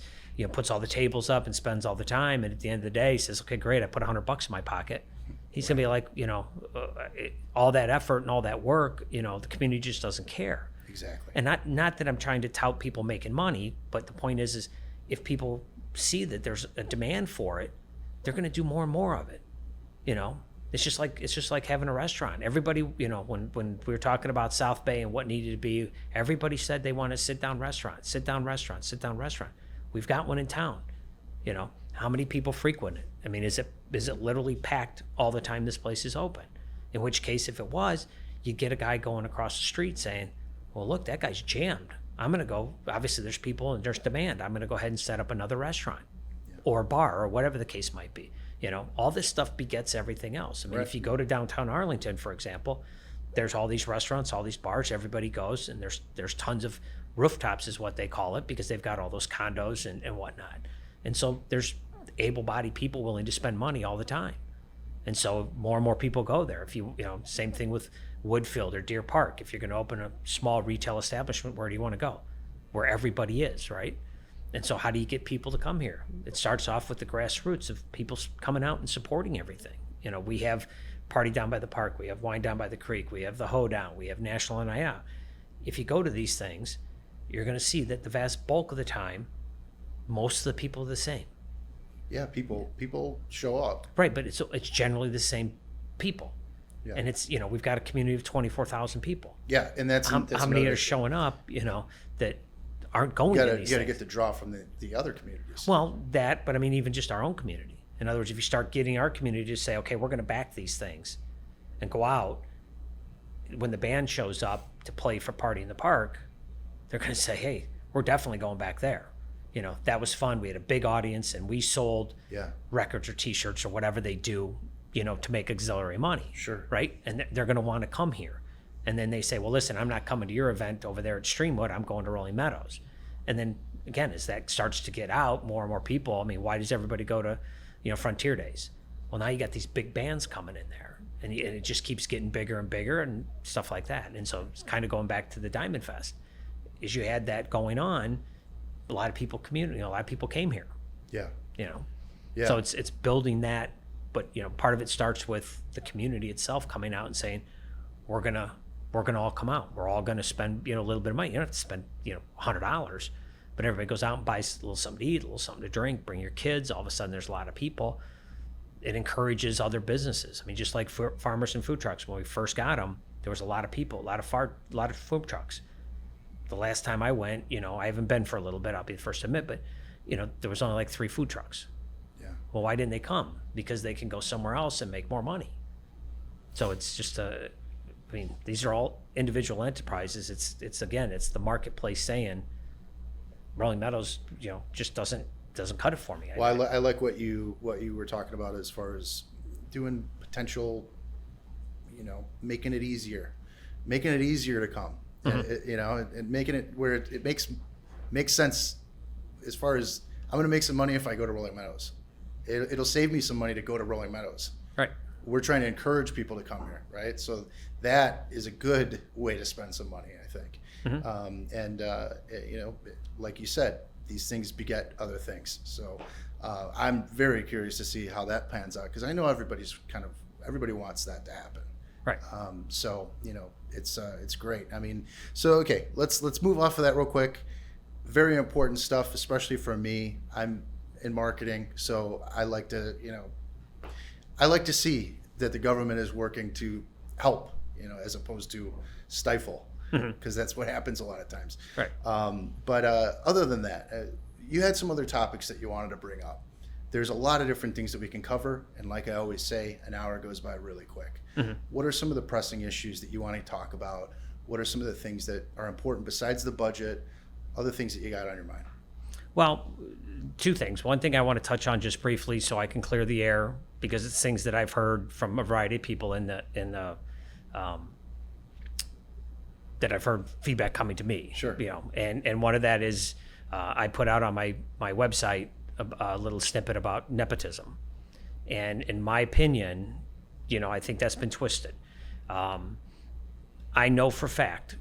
puts all the tables up and spends all the time, and at the end of the day he says, okay, great, I put $100 in my pocket. He's going to be like, all that effort and all that work, the community just doesn't care. Exactly. And not that I'm trying to tout people making money, but the point is if people see that there's a demand for it, they're going to do more and more of it. It's just like having a restaurant. Everybody, when we were talking about South Bay and what needed to be, everybody said they want a sit-down restaurant. We've got one in town. How many people frequent it? I mean, is it literally packed all the time this place is open? In which case, if it was, you'd get a guy going across the street saying, well, look, that guy's jammed. I'm going to go, obviously there's people and there's demand. I'm going to go ahead and set up another restaurant or a bar or whatever the case might be. All this stuff begets everything else. I mean, if you go to downtown Arlington, for example, there's all these restaurants, all these bars, everybody goes, and there's tons of rooftops is what they call it, because they've got all those condos and whatnot. And so there's able-bodied people willing to spend money all the time. And so more and more people go there. If same thing with Woodfield or Deer Park. If you're going to open a small retail establishment, where do you want to go? Where everybody is, right? And so how do you get people to come here? It starts off with the grassroots of people coming out and supporting everything. We have Party Down by the Park. We have Wine Down by the Creek. We have the Hoedown. We have National NIL. If you go to these things, you're going to see that the vast bulk of the time, most of the people are the same. Yeah, people show up. Right, but it's generally the same people. Yeah. And it's, we've got a community of 24,000 people. Yeah, and that's how many are showing up, that aren't going to these things. You got to get the draw from the other communities. Well, but I mean, even just our own community. In other words, if you start getting our community to say, okay, we're going to back these things and go out, when the band shows up to play for Party in the Park, they're going to say, hey, we're definitely going back there. That was fun. We had a big audience and we sold records or T-shirts or whatever they do, to make auxiliary money. Sure. Right? And they're going to want to come here. And then they say, well, listen, I'm not coming to your event over there at Streamwood. I'm going to Rolling Meadows. And then, again, as that starts to get out, more and more people, I mean, why does everybody go to, Frontier Days? Well, now you got these big bands coming in there. And it just keeps getting bigger and bigger and stuff like that. And so it's kind of going back to the Diamond Fest. As you had that going on, a lot of people came here. Yeah. Yeah. So it's building that, but part of it starts with the community itself coming out and saying, we're gonna all come out. We're all gonna spend a little bit of money. You don't have to spend $100, but everybody goes out and buys a little something to eat, a little something to drink. Bring your kids. All of a sudden, there's a lot of people, it encourages other businesses. I mean, just like for farmers and food trucks, when we first got them, there was a lot of people, a lot of food trucks. The last time I went, I haven't been for a little bit, I'll be the first to admit, but there was only like 3 food trucks. Yeah. Well, why didn't they come? Because they can go somewhere else and make more money. So it's just these are all individual enterprises. It's the marketplace saying Rolling Meadows, just doesn't cut it for me. Well, I like what you were talking about as far as doing potential, making it easier to come, and making it where it makes sense as far as I'm going to make some money if I go to Rolling Meadows. It'll save me some money to go to Rolling Meadows. Right. We're trying to encourage people to come here, right? So that is a good way to spend some money, I think. Like you said, these things beget other things. So I'm very curious to see how that pans out, because I know everybody wants that to happen. Right. It's great. I mean, so okay, let's move off of that real quick. Very important stuff, especially for me. I'm in marketing, so I like to see that the government is working to help, as opposed to stifle, because that's what happens a lot of times. Right. But other than that, you had some other topics that you wanted to bring up. There's a lot of different things that we can cover, and like I always say, an hour goes by really quick. What are some of the pressing issues that you want to talk about? What are some of the things that are important besides the budget, other things that you got on your mind? Well, 2 things. One thing I want to touch on just briefly so I can clear the air, because it's things that I've heard from a variety of people that I've heard feedback coming to me. Sure. And one of that is I put out on my website a little snippet about nepotism. And in my opinion, I think that's been twisted. I know for a fact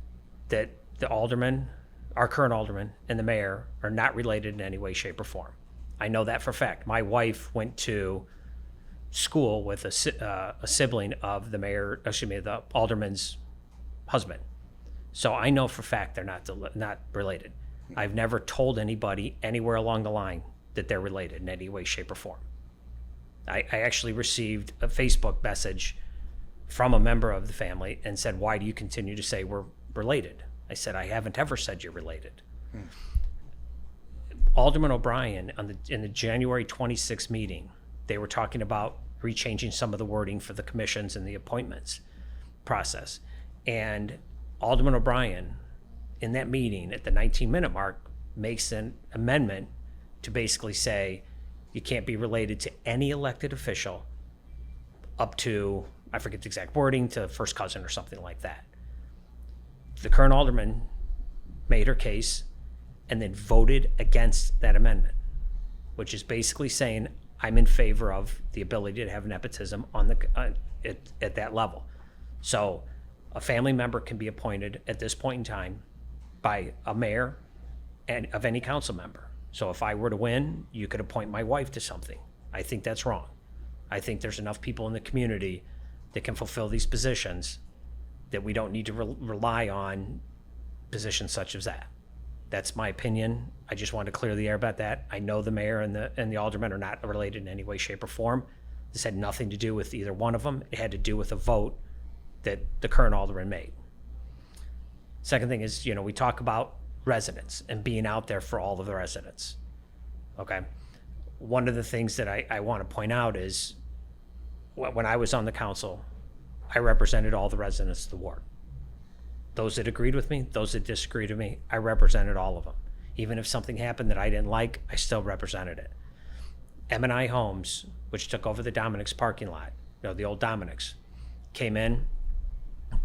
that the alderman, our current alderman, and the mayor are not related in any way, shape, or form. I know that for a fact. My wife went to school with a sibling of the alderman's husband. So I know for a fact they're not related. I've never told anybody anywhere along the line that they're related in any way, shape, or form. I actually received a Facebook message from a member of the family and said, "Why do you continue to say we're related?" I said, "I haven't ever said you're related." Alderman O'Brien, in the January 26th meeting, they were talking about rechanging some of the wording for the commissions and the appointments process. And Alderman O'Brien, in that meeting at the 19-minute mark, makes an amendment to basically say you can't be related to any elected official up to, I forget the exact wording, to first cousin or something like that. The current alderman made her case and then voted against that amendment, which is basically saying I'm in favor of the ability to have nepotism at that level. So a family member can be appointed at this point in time by a mayor and of any council member. So if I were to win, you could appoint my wife to something. I think that's wrong. I think there's enough people in the community that can fulfill these positions that we don't need to rely on positions such as that. That's my opinion. I just wanted to clear the air about that. I know the mayor and the alderman are not related in any way, shape, or form. This had nothing to do with either one of them. It had to do with a vote that the current alderman made. Second thing is, we talk about residents and being out there for all of the residents. Okay. One of the things that I want to point out is when I was on the council, I represented all the residents of the ward. Those that agreed with me, those that disagreed with me, I represented all of them. Even if something happened that I didn't like, I still represented it. M&I Homes, which took over the Dominic's parking lot, the old Dominic's, came in,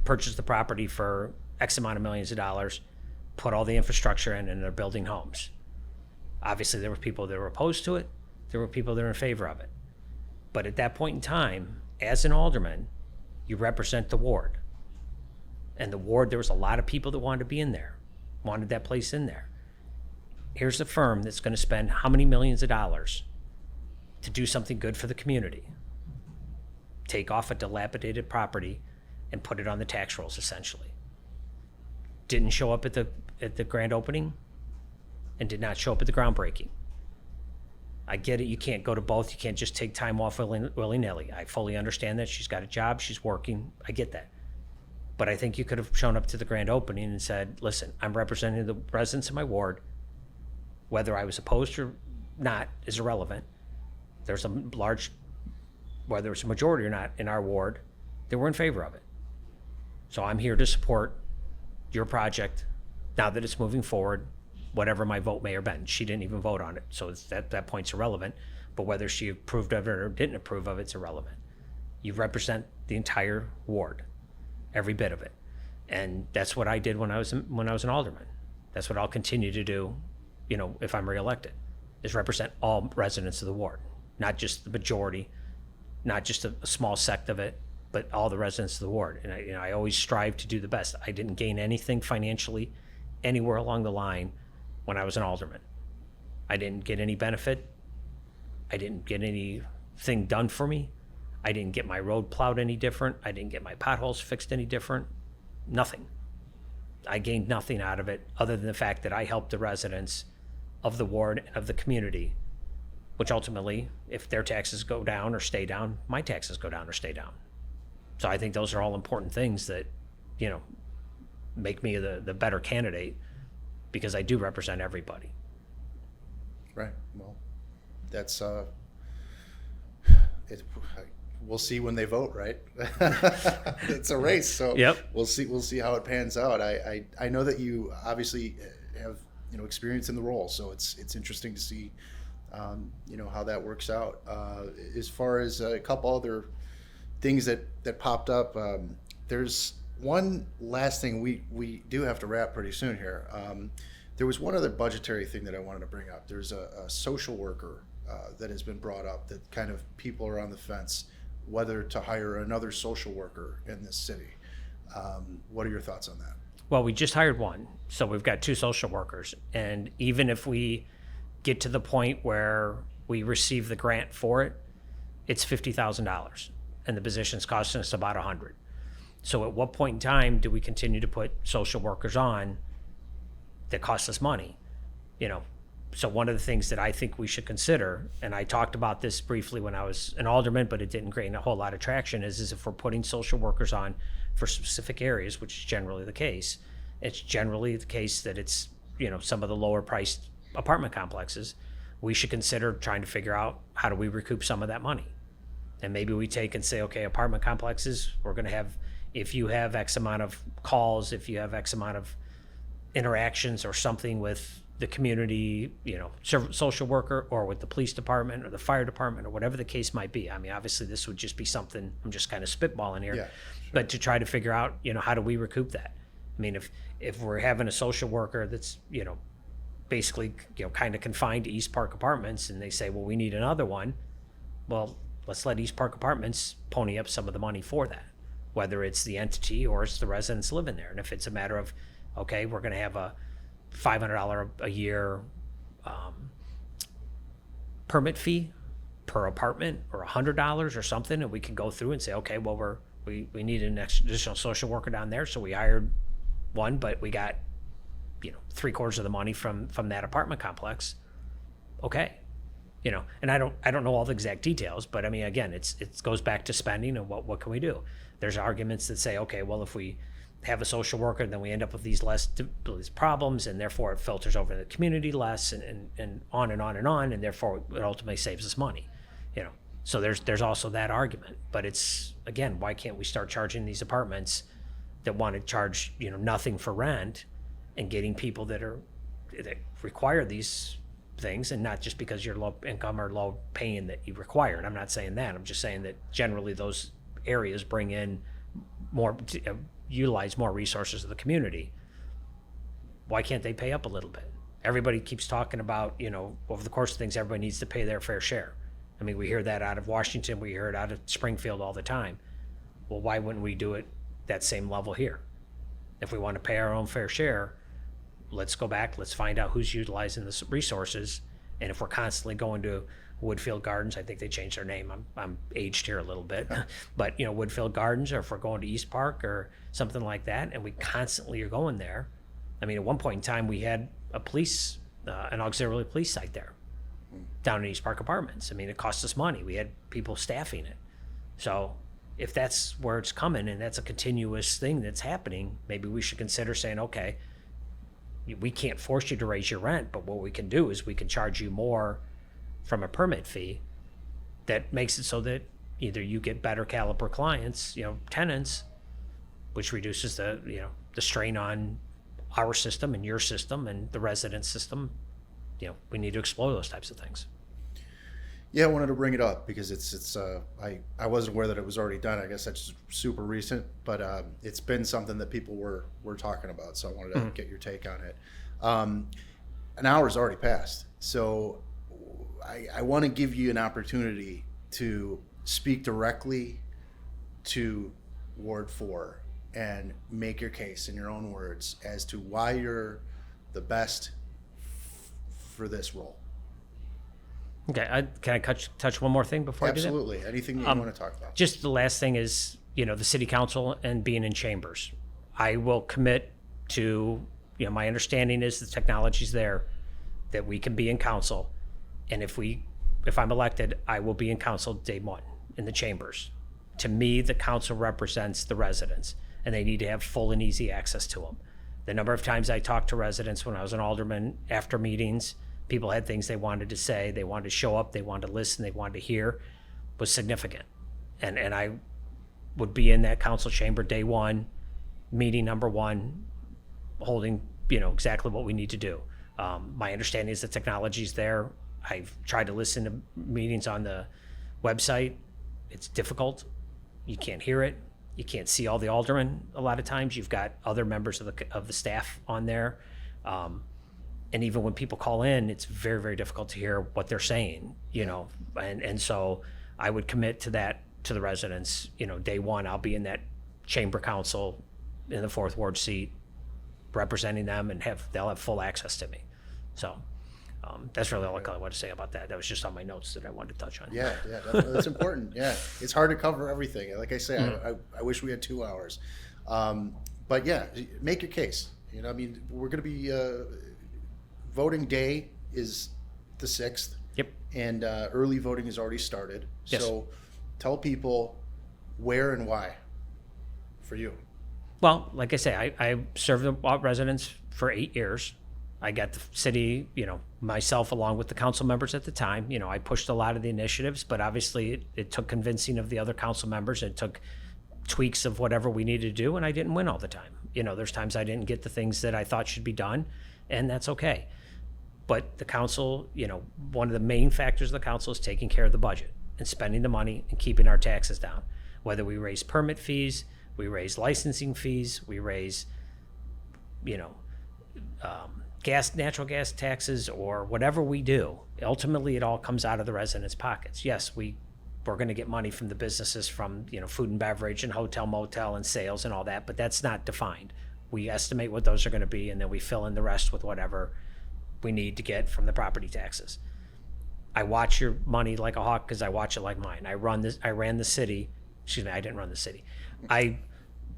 purchased the property for X amount of millions of dollars, put all the infrastructure in, and they're building homes. Obviously, there were people that were opposed to it. There were people that were in favor of it. But at that point in time, as an alderman, you represent the ward. And the ward, there was a lot of people that wanted to be in there, wanted that place in there. Here's a firm that's going to spend how many millions of dollars to do something good for the community. Take off a dilapidated property and put it on the tax rolls, essentially. Didn't show up at the grand opening and did not show up at the groundbreaking. I get it. You can't go to both. You can't just take time off willy-nilly. I fully understand that. She's got a job. She's working. I get that. But I think you could have shown up to the grand opening and said, listen, I'm representing the residents of my ward. Whether I was opposed or not is irrelevant. There's a large, whether it's a majority or not in our ward, they were in favor of it. So I'm here to support your project now that it's moving forward, whatever my vote may have been. She didn't even vote on it, so that point's irrelevant. But whether she approved of it or didn't approve of it's irrelevant. You represent the entire ward, every bit of it. And that's what I did when I was an alderman. That's what I'll continue to do, if I'm reelected, is represent all residents of the ward, not just the majority, not just a small sect of it, but all the residents of the ward. And I always strive to do the best. I didn't gain anything financially anywhere along the line when I was an alderman. I didn't get any benefit. I didn't get anything done for me. I didn't get my road plowed any different. I didn't get my potholes fixed any different. Nothing. I gained nothing out of it other than the fact that I helped the residents of the ward and of the community, which ultimately, if their taxes go down or stay down, my taxes go down or stay down. So I think those are all important things that, make me the better candidate, because I do represent everybody. Right. Well, that's we'll see when they vote, right? It's a race, so Yep. We'll see how it pans out. I know that you obviously have experience in the role, so it's interesting to see how that works out. As far as a couple other things that popped up, there's one last thing. We do have to wrap pretty soon here. There was one other budgetary thing that I wanted to bring up. There's a social worker that has been brought up, that kind of people are on the fence whether to hire another social worker in this city. What are your thoughts on that? Well, we just hired one, so we've got 2 social workers. And even if we get to the point where we receive the grant for it, it's $50,000, and the position's costing us about $100,000. So at what point in time do we continue to put social workers on that cost us money? So one of the things that I think we should consider, and I talked about this briefly when I was an alderman, but it didn't gain a whole lot of traction, is if we're putting social workers on for specific areas, which is generally the case, it's generally the case that it's, some of the lower priced apartment complexes, we should consider trying to figure out how do we recoup some of that money. And maybe we take and say, okay, apartment complexes, we're going to have, if you have X amount of calls, if you have X amount of interactions or something with the community, social worker, or with the police department or the fire department or whatever the case might be. I mean, obviously this would just be something, I'm just kind of spitballing here, Yeah, sure. But to try to figure out, how do we recoup that? I mean, if we're having a social worker that's, basically, kind of confined to East Park Apartments, and they say, well, we need another one. Well, let's let East Park Apartments pony up some of the money for that, whether it's the entity or it's the residents living there. And if it's a matter of, okay, we're going to have a $500 a year permit fee per apartment, or $100 or something, and we can go through and say, okay, well, we need an additional social worker down there, so we hired one, but we got 3/4 of the money from that apartment complex. Okay, and I don't know all the exact details, but I mean, again, it goes back to spending and what can we do. There's arguments that say, okay, well, if we have a social worker, then we end up with these problems, and therefore it filters over the community less, and on and on and on, and therefore it ultimately saves us money. So there's also that argument. But it's, again, why can't we start charging these apartments that want to charge nothing for rent, and getting people that require these things, and not just because you're low income or low paying that you require it. I'm not saying that. I'm just saying that generally those areas bring in more, utilize more resources of the community. Why can't they pay up a little bit? Everybody keeps talking about, over the course of things, everybody needs to pay their fair share. I mean, we hear that out of Washington, we hear it out of Springfield all the time. Well, why wouldn't we do it that same level here? If we want to pay our own fair share, let's go back, let's find out who's utilizing the resources. And if we're constantly going to Woodfield Gardens, I think they changed their name, I'm aged here a little bit, but Woodfield Gardens, or if we're going to East Park or something like that, and we constantly are going there. I mean, at one point in time, we had an auxiliary police site there. down in East Park Apartments. I mean, it cost us money. We had people staffing it. So if that's where it's coming and that's a continuous thing that's happening, maybe we should consider saying, okay, we can't force you to raise your rent, but what we can do is we can charge you more from a permit fee that makes it so that either you get better caliber clients, tenants, which reduces the strain on our system and your system and the resident system. We need to explore those types of things. Yeah, I wanted to bring it up because I wasn't aware that it was already done. I guess that's super recent, but it's been something that people were talking about. So I wanted to get your take on it. An hour's already passed, so I want to give you an opportunity to speak directly to Ward 4 and make your case in your own words as to why you're the best for this role. Okay, can I touch one more thing before Absolutely. I do that? Anything that you want to talk about. Just the last thing is, the city council and being in chambers. I will commit to, my understanding is the technology's there, that we can be in council. And if I'm elected, I will be in council day one in the chambers. To me, the council represents the residents, and they need to have full and easy access to them. The number of times I talked to residents when I was an alderman after meetings, people had things they wanted to say, they wanted to show up, they wanted to listen, they wanted to hear, was significant. And I would be in that council chamber day one, meeting number one, holding, exactly what we need to do. My understanding is the technology's there. I've tried to listen to meetings on the website. It's difficult. You can't hear it. You can't see all the aldermen a lot of times. You've got other members of the staff on there. And even when people call in, it's very, very difficult to hear what they're saying, and so I would commit to that, to the residents. Day one, I'll be in that chamber council in the 4th Ward seat, representing them, and they'll have full access to me. So that's really all I want to say about that. That was just on my notes that I wanted to touch on. Yeah, definitely. That's important. Yeah, it's hard to cover everything. Like I say, I wish we had 2 hours, but yeah, make your case. We're going to be. Voting day is the 6th. Yep. And early voting has already started. Yes. So tell people where and why for you. Well, like I say, I served the residents for 8 years. I got the city, myself along with the council members at the time. I pushed a lot of the initiatives, but obviously it took convincing of the other council members. It took tweaks of whatever we needed to do, and I didn't win all the time. There's times I didn't get the things that I thought should be done, and that's okay. But the council, one of the main factors of the council is taking care of the budget and spending the money and keeping our taxes down. Whether we raise permit fees, we raise licensing fees, we raise, natural gas taxes, or whatever we do, ultimately it all comes out of the residents' pockets. Yes, we're going to get money from the businesses, from, food and beverage and hotel, motel and sales and all that, but that's not defined. We estimate what those are going to be, and then we fill in the rest with whatever we need to get from the property taxes. I watch your money like a hawk because I watch it like mine. I ran the city. Excuse me, I didn't run the city. I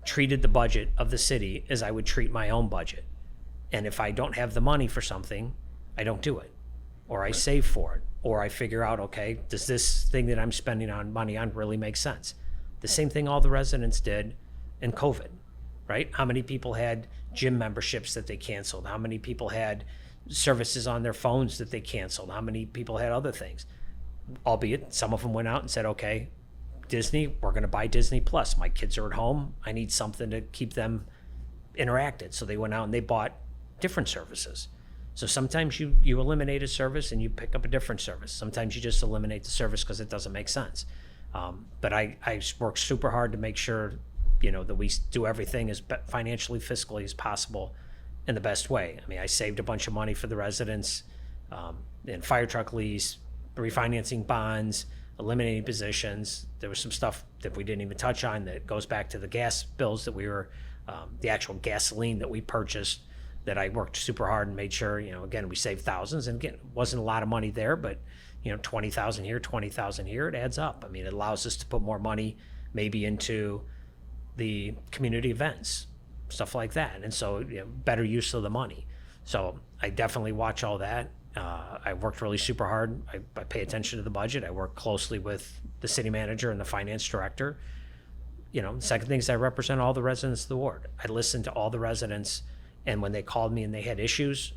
treated the budget of the city as I would treat my own budget. And if I don't have the money for something, I don't do it. Or I save for it. Or I figure out, okay, does this thing that I'm spending money on really make sense? The same thing all the residents did in COVID, right? How many people had gym memberships that they canceled? How many people had services on their phones that they canceled? How many people had other things? Albeit some of them went out and said, okay, Disney, we're going to buy Disney Plus. My kids are at home. I need something to keep them interacted. So they went out and they bought different services. So sometimes you eliminate a service and you pick up a different service. Sometimes you just eliminate the service because it doesn't make sense. But I work super hard to make sure, that we do everything as financially, fiscally as possible in the best way. I mean, I saved a bunch of money for the residents in fire truck lease, refinancing bonds, eliminating positions. There was some stuff that we didn't even touch on that goes back to the gas bills that we were, the actual gasoline that we purchased, that I worked super hard and made sure, again, we saved thousands. And again, it wasn't a lot of money there, but 20,000 here, 20,000 here, it adds up. I mean, it allows us to put more money maybe into the community events, stuff like that. And so, better use of the money. So I definitely watch all that. I worked really super hard. I pay attention to the budget. I work closely with the city manager and the finance director. The second thing is I represent all the residents of the ward. I listened to all the residents, and when they called me and they had issues,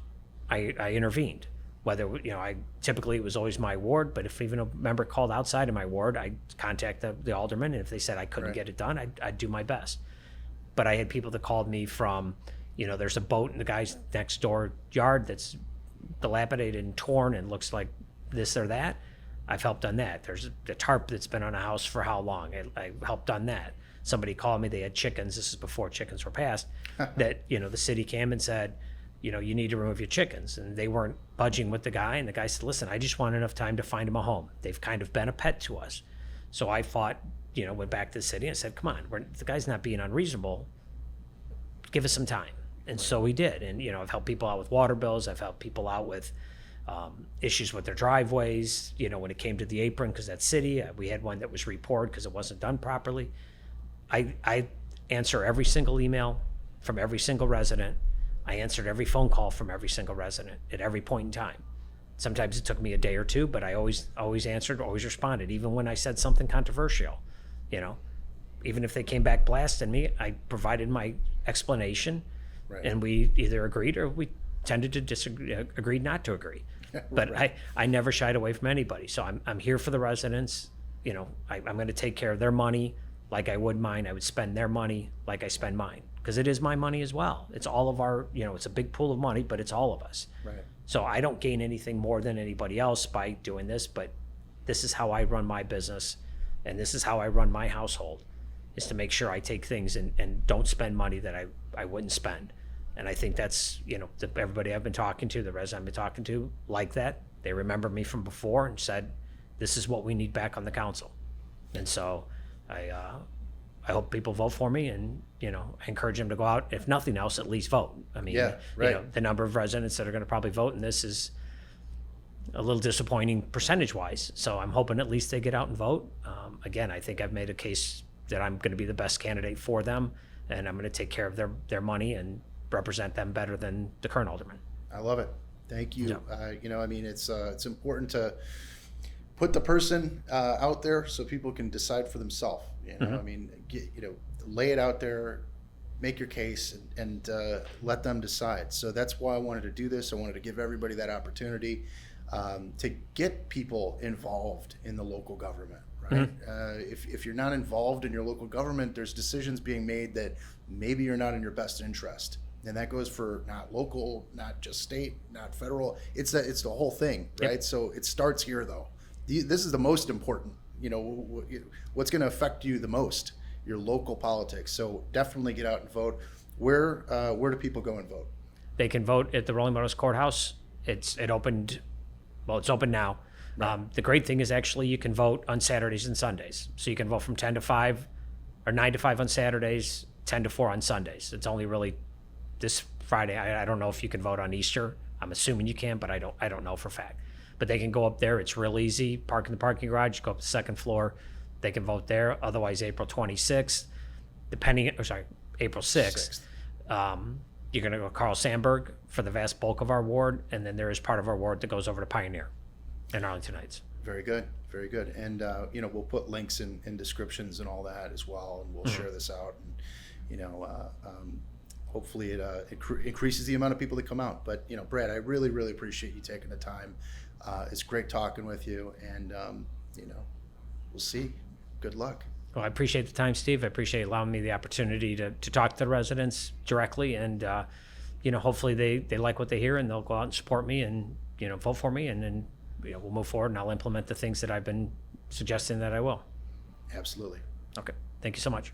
I intervened. Whether, typically it was always my ward, but if even a member called outside of my ward, I'd contact the alderman, and if they said I couldn't get it done, I'd do my best. But I had people that called me from, there's a boat in the guy's next door yard that's dilapidated and torn and looks like this or that. I've helped on that. There's a tarp that's been on a house for how long? I helped on that. Somebody called me, they had chickens, this is before chickens were passed, that, the city came and said, you need to remove your chickens. And they weren't budging with the guy. And the guy said, listen, I just want enough time to find him a home. They've kind of been a pet to us. So I fought, went back to the city and said, come on, the guy's not being unreasonable. Give us some time. And so we did. And, I've helped people out with water bills. I've helped people out with issues with their driveways. When it came to the apron, because that's city, we had one that was reported because it wasn't done properly. I answer every single email from every single resident. I answered every phone call from every single resident at every point in time. Sometimes it took me a day or two, but I always answered, always responded, even when I said something controversial. Even if they came back blasting me, I provided my explanation, and we either agreed or we tended to disagree, agreed not to agree. But I never shied away from anybody. So I'm here for the residents. I'm going to take care of their money like I would mine. I would spend their money like I spend mine, because it is my money as well. It's all of our, it's a big pool of money, but it's all of us. Right. So I don't gain anything more than anybody else by doing this, but this is how I run my business, and this is how I run my household, is to make sure I take things and don't spend money that I wouldn't spend. And I think that's, everybody I've been talking to, the residents I've been talking to, like that. They remember me from before and said, this is what we need back on the council. And so I hope people vote for me, and, I encourage them to go out. If nothing else, at least vote. I mean, the number of residents that are going to probably vote in this is a little disappointing percentage-wise. So I'm hoping at least they get out and vote. Again, I think I've made a case that I'm going to be the best candidate for them, and I'm going to take care of their money and represent them better than the current alderman. I love it. Thank you. It's important to put the person out there so people can decide for themselves. Lay it out there, make your case, and let them decide. So that's why I wanted to do this. I wanted to give everybody that opportunity to get people involved in the local government. Right? If you're not involved in your local government, there's decisions being made that maybe you're not in your best interest. And that goes for not local, not just state, not federal. It's the whole thing, right? Yep. So it starts here, though. This is the most important. What's going to affect you the most, your local politics. So definitely get out and vote. Where do people go and vote? They can vote at the Rolling Meadows Courthouse. It's open now. Right. The great thing is actually you can vote on Saturdays and Sundays. So you can vote from 10 to 5 or 9 to 5 on Saturdays, 10 to 4 on Sundays. It's only really this Friday. I don't know if you can vote on Easter. I'm assuming you can, but I don't know for a fact. But they can go up there. It's real easy. Park in the parking garage, go up the second floor. They can vote there. Otherwise, April 26th, April 6th. You're going to go Carl Sandburg for the vast bulk of our ward, and then there is part of our ward that goes over to Pioneer and Arlington Heights. Very good, very good. And we'll put links in descriptions and all that as well, and we'll share this out. And hopefully it increases the amount of people that come out. But Brad, I really, really appreciate you taking the time. It's great talking with you, and we'll see. Good luck. Well, I appreciate the time, Steve. I appreciate allowing me the opportunity to talk to the residents directly, and hopefully they like what they hear, and they'll go out and support me and vote for me, and then we'll move forward, and I'll implement the things that I've been suggesting that I will. Absolutely. Okay. Thank you so much.